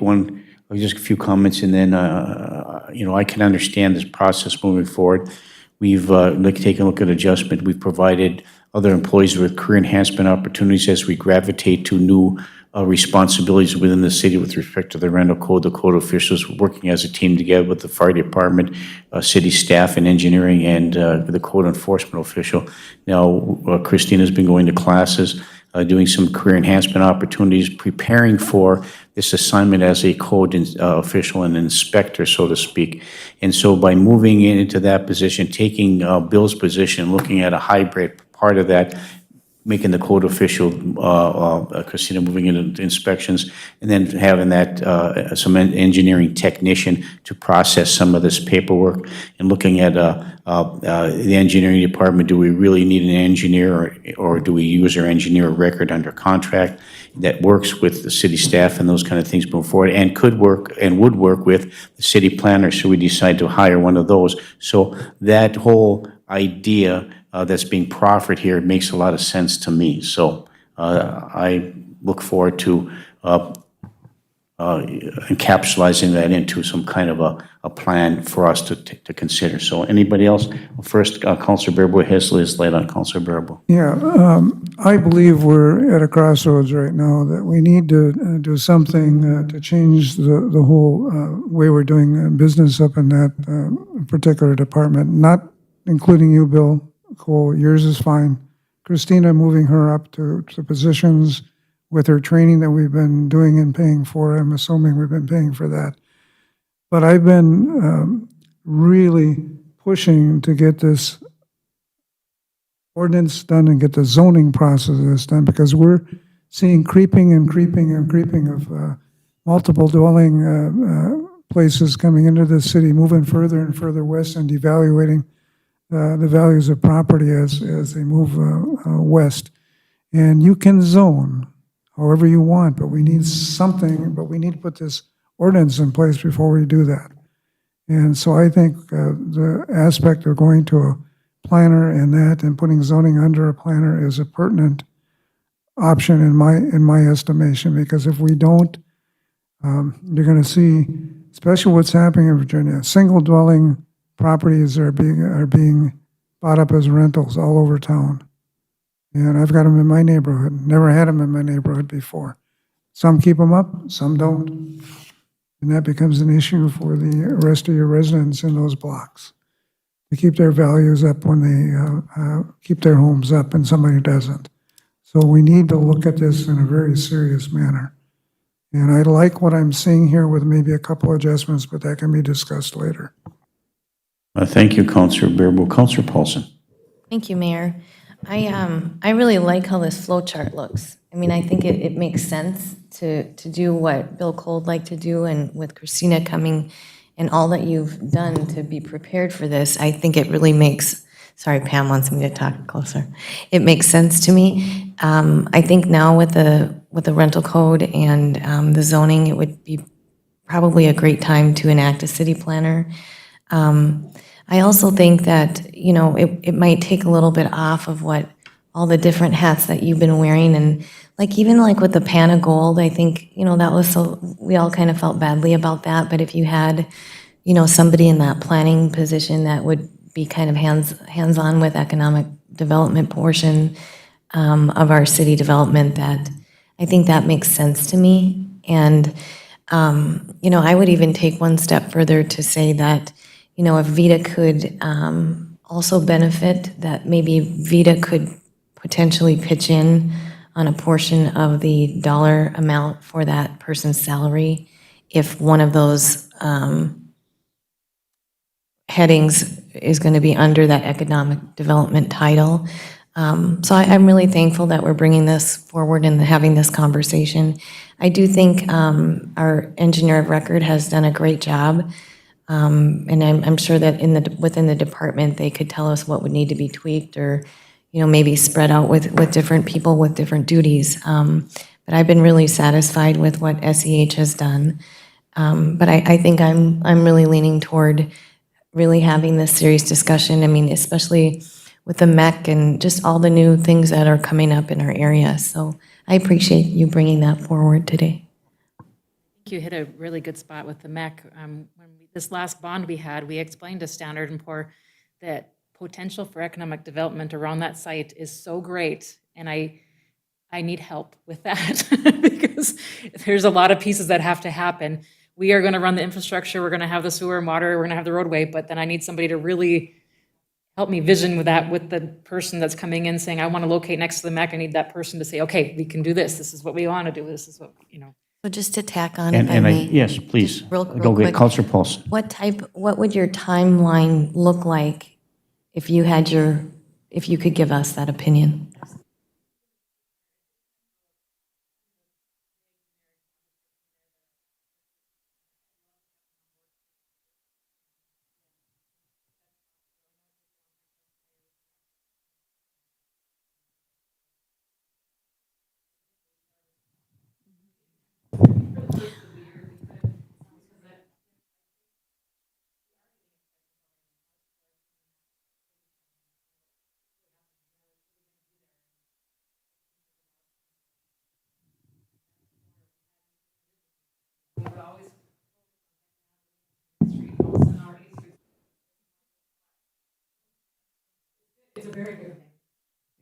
just a few comments, and then, I can understand this process moving forward. We've taken a look at adjustment. We've provided other employees with career enhancement opportunities as we gravitate to new responsibilities within the city with respect to the rental code, the code officials working as a team together with the fire department, city staff and engineering, and the code enforcement official. Now, Christina's been going to classes, doing some career enhancement opportunities, preparing for this assignment as a code official and inspector, so to speak. And so by moving into that position, taking Bill's position, looking at a hybrid part of that, making the code official, Christina moving into inspections, and then having that some engineering technician to process some of this paperwork, and looking at the engineering department. Do we really need an engineer, or do we use our engineer of record under contract that works with the city staff and those kind of things moving forward, and could work and would work with the city planner should we decide to hire one of those? So that whole idea that's being proffered here makes a lot of sense to me. So I look forward to encapsulating that into some kind of a plan for us to consider. So anybody else? First, Councilor Bearboy has his light on. Councilor Bearboy. Yeah, I believe we're at a crossroads right now that we need to do something to change the whole way we're doing business up in that particular department, not including you, Bill Cole. Yours is fine. Christina, moving her up to positions with her training that we've been doing and paying for. I'm assuming we've been paying for that. But I've been really pushing to get this ordinance done and get the zoning process done, because we're seeing creeping of multiple dwelling places coming into the city, moving further and further west, and devaluating the values of property as they move west. And you can zone however you want, but we need something, but we need to put this ordinance in place before we do that. And so I think the aspect of going to a planner and putting zoning under a planner is a pertinent option in my estimation, because if we don't, you're going to see, especially what's happening in Virginia, single dwelling properties are being bought up as rentals all over town. And I've got them in my neighborhood. Never had them in my neighborhood before. Some keep them up, some don't. And that becomes an issue for the rest of your residents in those blocks. They keep their values up when they keep their homes up, and somebody doesn't. So we need to look at this in a very serious manner. And I like what I'm seeing here with maybe a couple adjustments, but that can be discussed later. Thank you, Councilor Bearboy. Councilor Paulson. Thank you, Mayor. I really like how this flow chart looks. I mean, I think it makes sense to do what Bill Cole would like to do, and with Christina coming and all that you've done to be prepared for this, I think it really makes, sorry, Pam wants me to talk closer. It makes sense to me. I think now with the rental code and the zoning, it would be probably a great time to enact a city planner. I also think that, it might take a little bit off of what all the different hats that you've been wearing, and like even like with the pan of gold, I think, that was so, we all kind of felt badly about that, but if you had, somebody in that planning position that would be kind of hands-on with economic development portion of our city development, that I think that makes sense to me. And I would even take one step further to say that, if Vita could also benefit, that maybe Vita could potentially pitch in on a portion of the dollar amount for that person's salary if one of those headings is going to be under that economic development title. So I'm really thankful that we're bringing this forward and having this conversation. I do think our engineer of record has done a great job, and I'm sure that within the department, they could tell us what would need to be tweaked or, maybe spread out with different people with different duties. But I've been really satisfied with what SEH has done. But I think I'm really leaning toward really having this serious discussion. I mean, especially with the MEC and just all the new things that are coming up in our area. So I appreciate you bringing that forward today. You hit a really good spot with the MEC. This last bond we had, we explained to Standard & Poor that potential for economic development around that site is so great, and I need help with that because there's a lot of pieces that have to happen. We are going to run the infrastructure, we're going to have the sewer and water, we're going to have the roadway, but then I need somebody to really help me vision with that, with the person that's coming in saying, I want to locate next to the MEC. I need that person to say, okay, we can do this. This is what we want to do. This is what, So just to tack on, if I And may. yes, please. Real Go quick. get Counselor Paulson. What would your timeline look like if you could give us that opinion?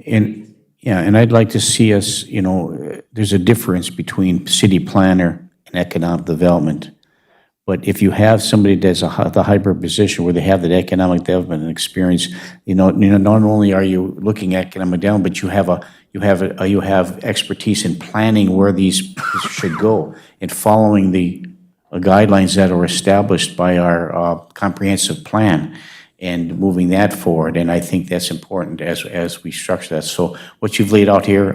And, yeah, and I'd like to see us, there's a difference between city planner and economic development. But if you have somebody that's the hybrid position where they have that economic development and experience, not only are you looking at economic development, but you have expertise in planning where these should go and following the guidelines that are established by our comprehensive plan and moving that forward. And I think that's important as we structure that. So what you've laid out here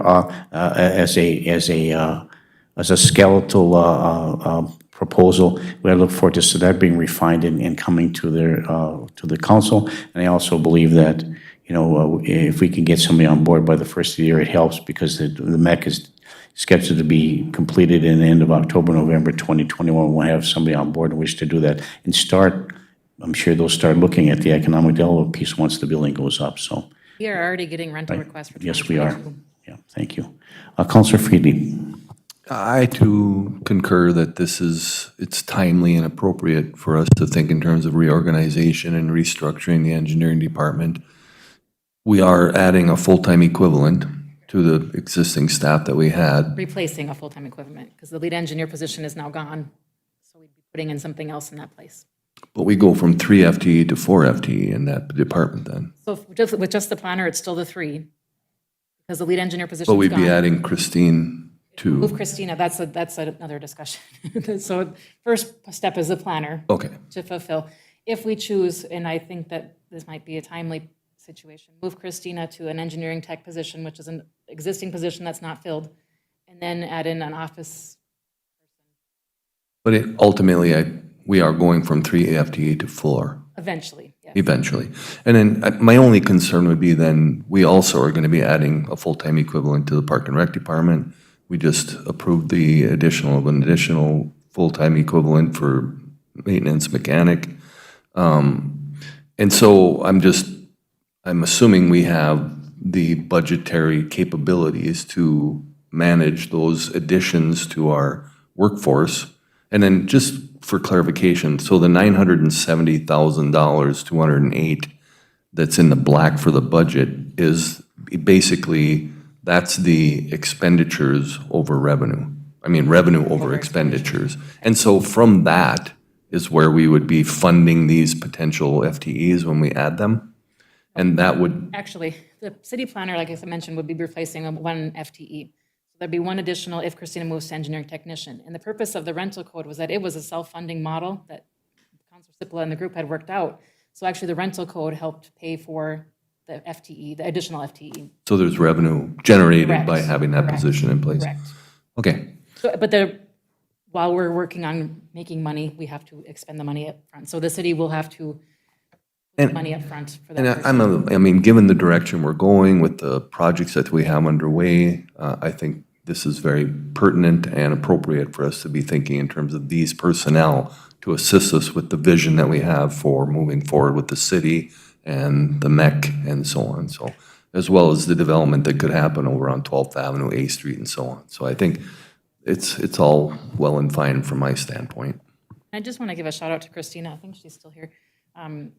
as a skeletal proposal, we look forward to that being refined and coming to the council. And I also believe that if we can get somebody on board by the first of the year, it helps because the MEC is scheduled to be completed in the end of October, November 2021. We'll have somebody on board who wish to do that and start. I'm sure they'll start looking at the economic development piece once the building goes up. So we are already getting rental requests for 2022. yes, we are. Yeah, thank you. Councilor Friedli. I too concur that it's timely and appropriate for us to think in terms of reorganization and restructuring the engineering department. We are adding a full-time equivalent to the existing staff that we had. Replacing a full-time equivalent because the lead engineer position is now gone. So we'd be putting in something else in that place. But we go from 3 FTE to 4 FTE in that department then. So with just the planner, it's still the 3 because the lead engineer position But is we'd gone. be adding Christine to. Move Christina, that's another discussion. So first step is the planner. Okay. To fulfill. If we choose, and I think that this might be a timely situation, move Christina to an engineering tech position, which is an existing position that's not filled, and then add in an office. But ultimately, we are going from 3 FTE to 4. Eventually, yes. Eventually. And then my only concern would be then we also are going to be adding a full-time equivalent to the Park and Rec Department. We just approved the an additional full-time equivalent for maintenance mechanic. And so I'm assuming we have the budgetary capabilities to manage those additions to our workforce. And then just for clarification, so the $970,000, 208, that's in the black for the budget is basically, that's the expenditures over revenue. I mean, revenue over expenditures. And so from that is where we would be funding these potential FTEs when we add them. And that would, Actually, the city planner, like I mentioned, would be replacing one FTE. So there'd be one additional if Christina moves to engineering technician. And the purpose of the rental code was that it was a self-funding model that Councilor Sipla and the group had worked out. So actually, the rental code helped pay for the FTE, the additional FTE. so there's revenue generated Correct. by having that Correct. position in place. Correct. Okay. So, but while we're working on making money, we have to expend the money up front. So the city will have to put money up front for that And person. I mean, given the direction we're going with the projects that we have underway, I think this is very pertinent and appropriate for us to be thinking in terms of these personnel to assist us with the vision that we have for moving forward with the city and the MEC and so on. So, as well as the development that could happen over on 12th Avenue, A Street and so on. So I think it's all well and fine from my standpoint. I just want to give a shout out to Christina. I think she's still here. I'm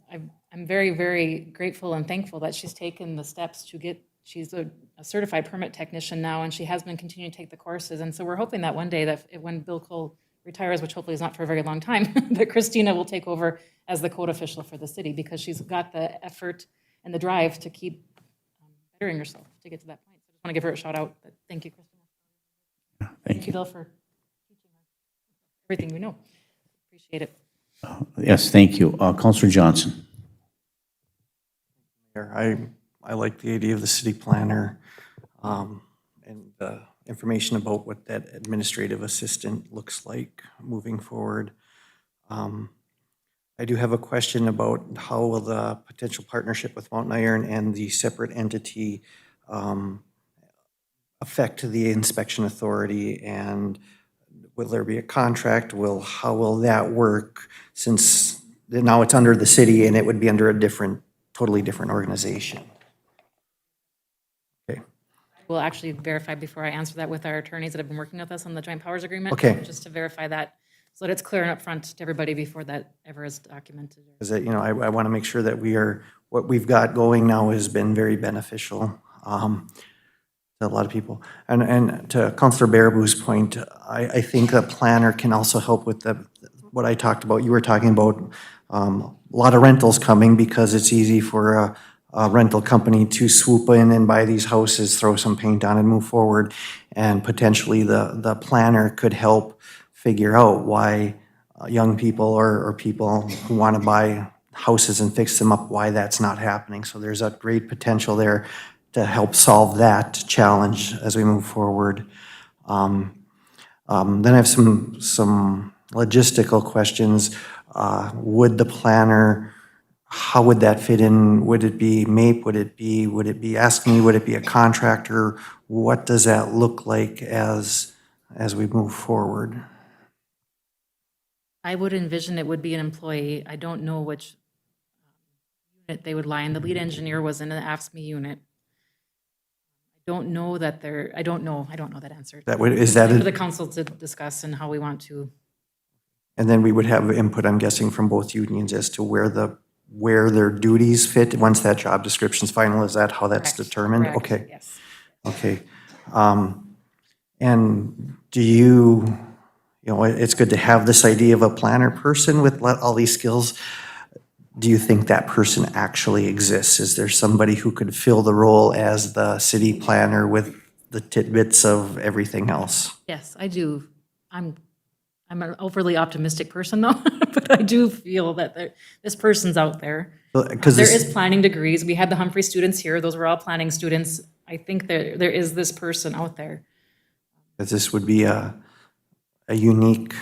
very, very grateful and thankful that she's taken the steps to get, she's a certified permit technician now, and she has been continuing to take the courses. And so we're hoping that one day that when Bill Cole retires, which hopefully is not for a very long time, that Christina will take over as the code official for the city, because she's got the effort and the drive to keep bettering herself to get to that point. So I just want to give her a shout out. Thank you, Christina. Thank you. Bill, for teaching us everything we know. Appreciate it. Yes, thank you. Counselor Johnson. Mayor, I like the idea of the city planner and information about what that administrative assistant looks like moving forward. I do have a question about how will the potential partnership with Mountain Iron and the separate entity affect the inspection authority, and will there be a contract? How will that work, since now it's under the city and it would be under a totally different organization? Okay. We'll actually verify before I answer that with our attorneys that have been working with us on the joint powers agreement. Okay. Just to verify that, so that it's clear and upfront to everybody before that ever is documented. Because, I want to make sure that what we've got going now has been very beneficial to a lot of people. And to Councilor Baraboo's point, I think a planner can also help with what I talked about. You were talking about a lot of rentals coming, because it's easy for a rental company to swoop in and buy these houses, throw some paint on and move forward. And potentially the planner could help figure out why young people or people who want to buy houses and fix them up, why that's not happening. So there's a great potential there to help solve that challenge as we move forward. Then I have some logistical questions. Would the planner, how would that fit in? Would it be MAPE? Would it be Ask Me? Would it be a contractor? What does that look like as we move forward? I would envision it would be an employee. I don't know which unit they would lie in. The lead engineer was in the Ask Me unit. I don't know that I don't know that answer. Is that For the council to discuss and how we want to. And then we would have input, I'm guessing, from both unions as to where their duties fit once that job description's final. Is that how that's Correct. determined? Correct. Okay. Yes. Okay. And do you know, it's good to have this idea of a planner person with all these skills. Do you think that person actually exists? Is there somebody who could fill the role as the city planner with the tidbits of everything else? Yes, I do. I'm an overly optimistic person, though, but I do feel that this person's out there. Because There is planning degrees. We had the Humphrey students here. Those were all planning students. I think there is this person out there. Because this would be a unique,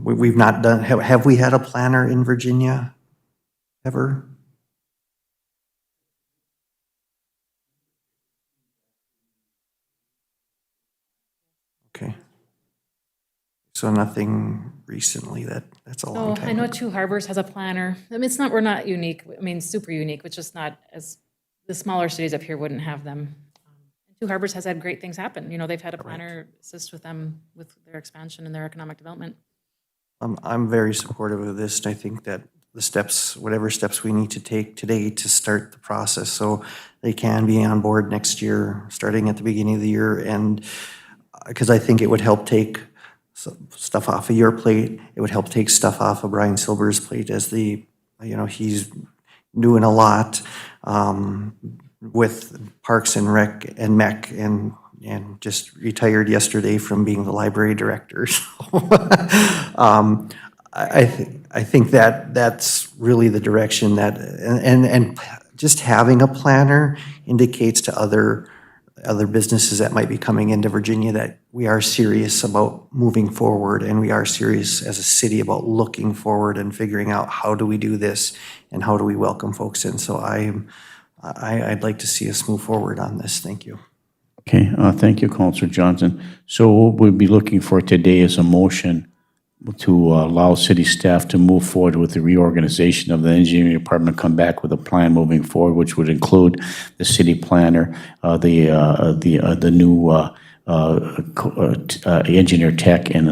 we've not done, have we had a planner in Virginia ever? Okay. So nothing recently, that's a long So time. I know Two Harbors has a planner. I mean, we're not unique. I mean, super unique, but just not as the smaller cities up here wouldn't have them. Two Harbors has had great things happen. You know, they've had a planner assist with them with their expansion and their economic development. I'm very supportive of this, and I think that the steps, whatever steps we need to take today to start the process so they can be on board next year, starting at the beginning of the year, and because I think it would help take stuff off of your plate. It would help take stuff off of Brian Silver's plate as he's doing a lot with Parks and Rec and MEC and just retired yesterday from being the library director. So, I think that that's really the direction that, and just having a planner indicates to other businesses that might be coming into Virginia that we are serious about moving forward, and we are serious as a city about looking forward and figuring out how do we do this and how do we welcome folks in. So I'd like to see us move forward on this. Thank you. Okay, thank you, Counselor Johnson. So what we'll be looking for today is a motion to allow city staff to move forward with the reorganization of the engineering department, come back with a plan moving forward, which would include the city planner, the new engineer tech, and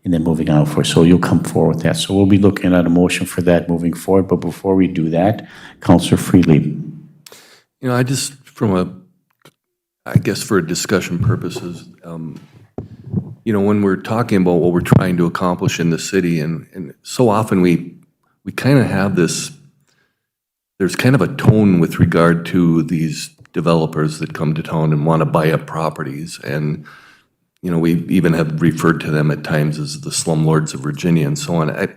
then moving on for. So you'll come forward with that. So we'll be looking at a motion for that moving forward. But before we do that, Counselor Freely. I just, I guess for discussion purposes, when we're talking about what we're trying to accomplish in the city, and so often we kind of have there's kind of a tone with regard to these developers that come to town and want to buy up properties. And, we even have referred to them at times as the slumlords of Virginia and so on. I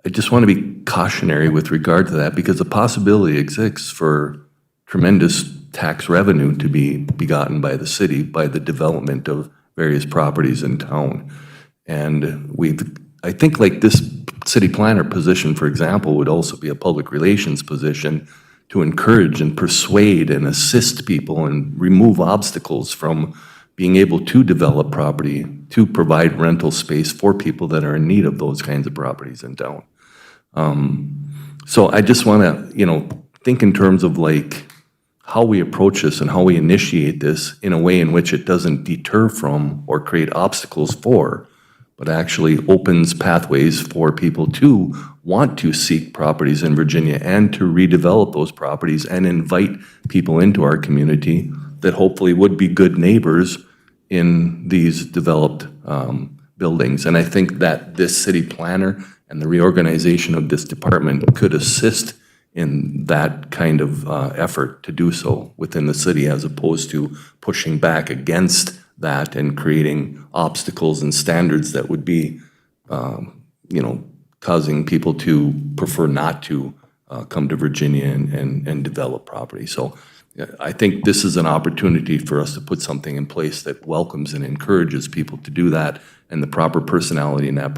just want to be cautionary with regard to that, because the possibility exists for tremendous tax revenue to be begotten by the city by the development of various properties in town. And I think like this city planner position, for example, would also be a public relations position to encourage and persuade and assist people and remove obstacles from being able to develop property, to provide rental space for people that are in need of those kinds of properties in town. So I just want to, think in terms of like how we approach this and how we initiate this in a way in which it doesn't deter from or create obstacles for, but actually opens pathways for people to want to seek properties in Virginia and to redevelop those properties and invite people into our community that hopefully would be good neighbors in these developed buildings. And I think that this city planner and the reorganization of this department could assist in that kind of effort to do so within the city, as opposed to pushing back against that and creating obstacles and standards that would be, causing people to prefer not to come to Virginia and develop property. So I think this is an opportunity for us to put something in place that welcomes and encourages people to do that, and the proper personality in that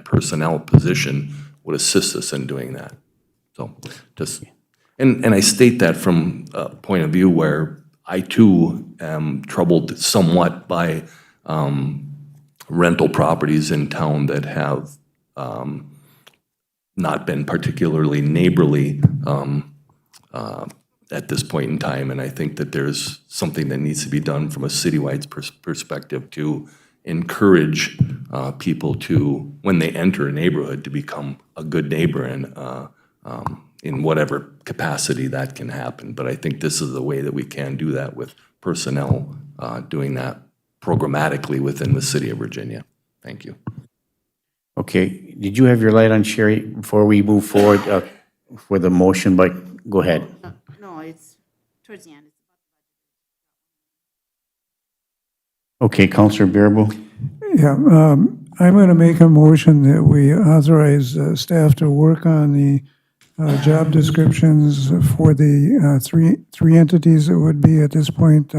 personnel position would assist us in doing that. So just, and I state that from a point of view where I too am troubled somewhat by rental properties in town that have not been particularly neighborly at this point in time. And I think that there's something that needs to be done from a citywide perspective to encourage people to, when they enter a neighborhood, to become a good neighbor and in whatever capacity that can happen. But I think this is the way that we can do that with personnel doing that programmatically within the city of Virginia. Thank you. Okay, did you have your light on, Sherry, before we move forward for the motion? But go ahead. No, it's towards the end. Okay, Counselor Bearable. Yeah, I'm going to make a motion that we authorize staff to work on the job descriptions for the three entities that would be at this point.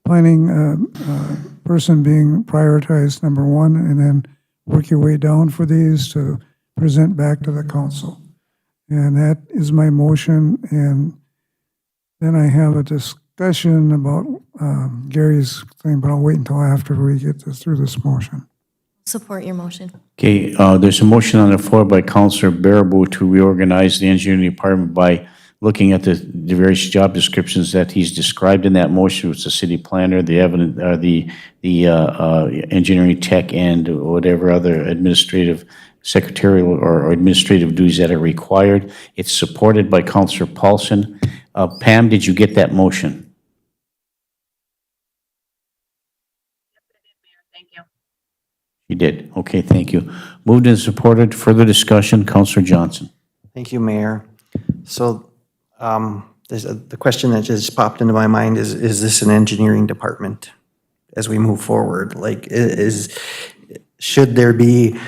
Planning person being prioritized number one, and then work your way down for these to present back to the council. And that is my motion. And then I have a discussion about Gary's thing, but I'll wait until after we get through this motion. Support your motion. Okay, there's a motion on the floor by Counselor Bearable to reorganize the engineering department by looking at the various job descriptions that he's described in that motion, which is the city planner, the engineering tech, and whatever other administrative, secretarial or administrative duties that are required. It's supported by Councillor Paulson. Pam, did you get that motion? Thank you. You did. Okay, thank you. Moved and supported. Further discussion, Councillor Johnson. Thank you, Mayor. So the question that just popped into my mind is this an engineering department as we move forward? Like, should there be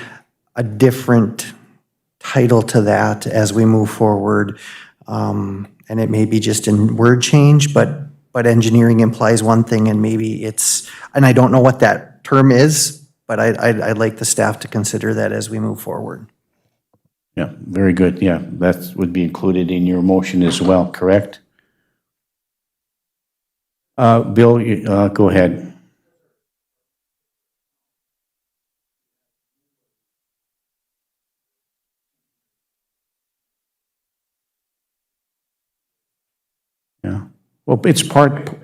a different title to that as we move forward? And it may be just in word change, but engineering implies one thing and maybe and I don't know what that term is, but I'd like the staff to consider that as we move forward. Yeah, very good. Yeah, that would be included in your motion as well, correct? Bill, go ahead. Yeah. Well, it's part.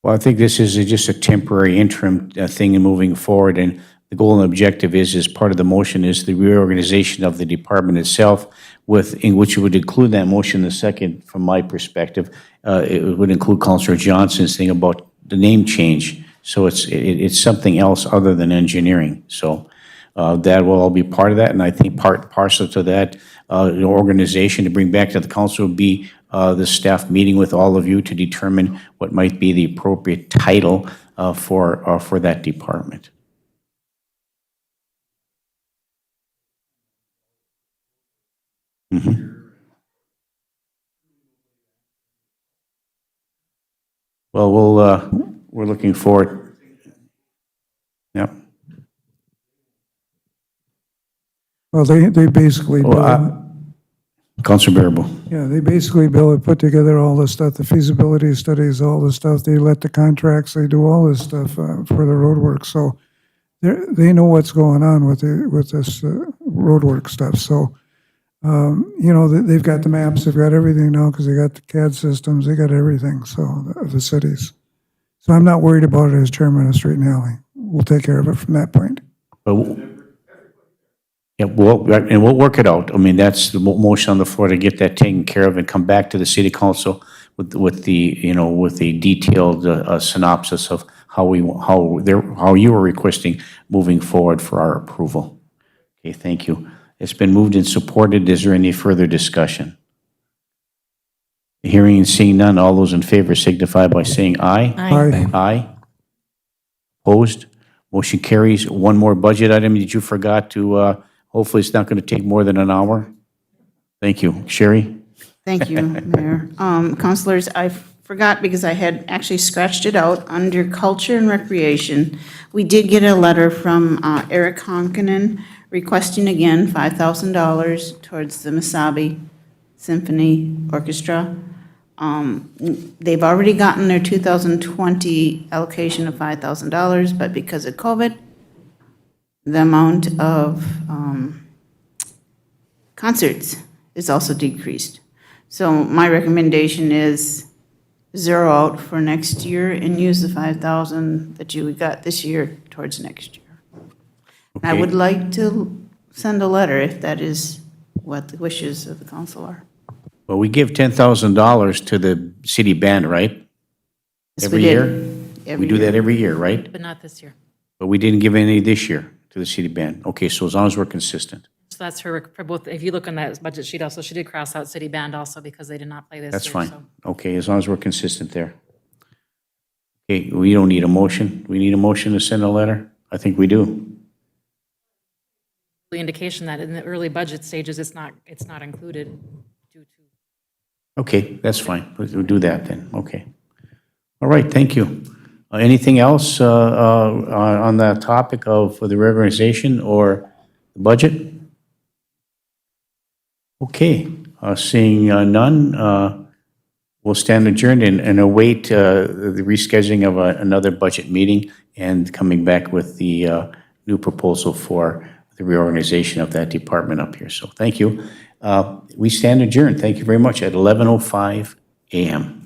Well, I think this is just a temporary interim thing and moving forward, and the goal and objective is part of the motion is the reorganization of the department itself, in which would include that motion. The second, from my perspective, it would include Councillor Johnson's thing about the name change. So it's something else other than engineering. So that will all be part of that, and I think part and parcel to that the organization to bring back to the council would be the staff meeting with all of you to determine what might be the appropriate title for that department. Well, we're looking forward. Yep. Well, they basically, Councilor Bearable. yeah, they basically, Bill, have put together all this stuff, the feasibility studies, all this stuff. They let the contracts, they do all this stuff for the roadwork. So they know what's going on with this roadwork stuff. So, they've got the maps, they've got everything now because they got the CAD systems, they got everything, so, the cities. So I'm not worried about it as chairman of Street and Alley. We'll take care of it from that point. Yeah, we'll work it out. I mean, that's the motion on the floor to get that taken care of and come back to the city council with the detailed synopsis of how you are requesting moving forward for our approval. Okay, thank you. It's been moved and supported. Is there any further discussion? Hearing and seeing none, all those in favor signify by saying aye. Aye. Aye. Opposed? Motion carries. One more budget item that you forgot to, hopefully it's not going to take more than an hour. Thank you. Sherry? Thank you, Mayor. Councilors, I forgot because I had actually scratched it out under Culture and Recreation. We did get a letter from Eric Honkinen requesting again $5,000 towards the Mesabi Symphony Orchestra. They've already gotten their 2020 allocation of $5,000, but because of COVID, the amount of concerts is also decreased. So my recommendation is zero out for next year and use the $5,000 that you got this year towards next year. Okay. I would like to send a letter if that is what the wishes of the council are. Well, we give $10,000 to the city band, right? Yes, Every we did. year? Every We do year. that every year, right? But not this year. But we didn't give any this year to the city band. Okay, so as long as we're consistent. So that's for both, if you look on that budget sheet also, she did cross out city band also because they did not play this year. That's fine. so. Okay, as long as we're consistent there. Okay, we don't need a motion. We need a motion to send a letter? I think we do. the indication that in the early budget stages, it's not included due to. Okay, that's fine. We'll do that then. Okay. All right, thank you. Anything else on the topic of the reorganization or the budget? Okay, seeing none, we'll stand adjourned and await the rescheduling of another budget meeting and coming back with the new proposal for the reorganization of that department up here. So thank you. We stand adjourned. Thank you very much at 11:05 a.m.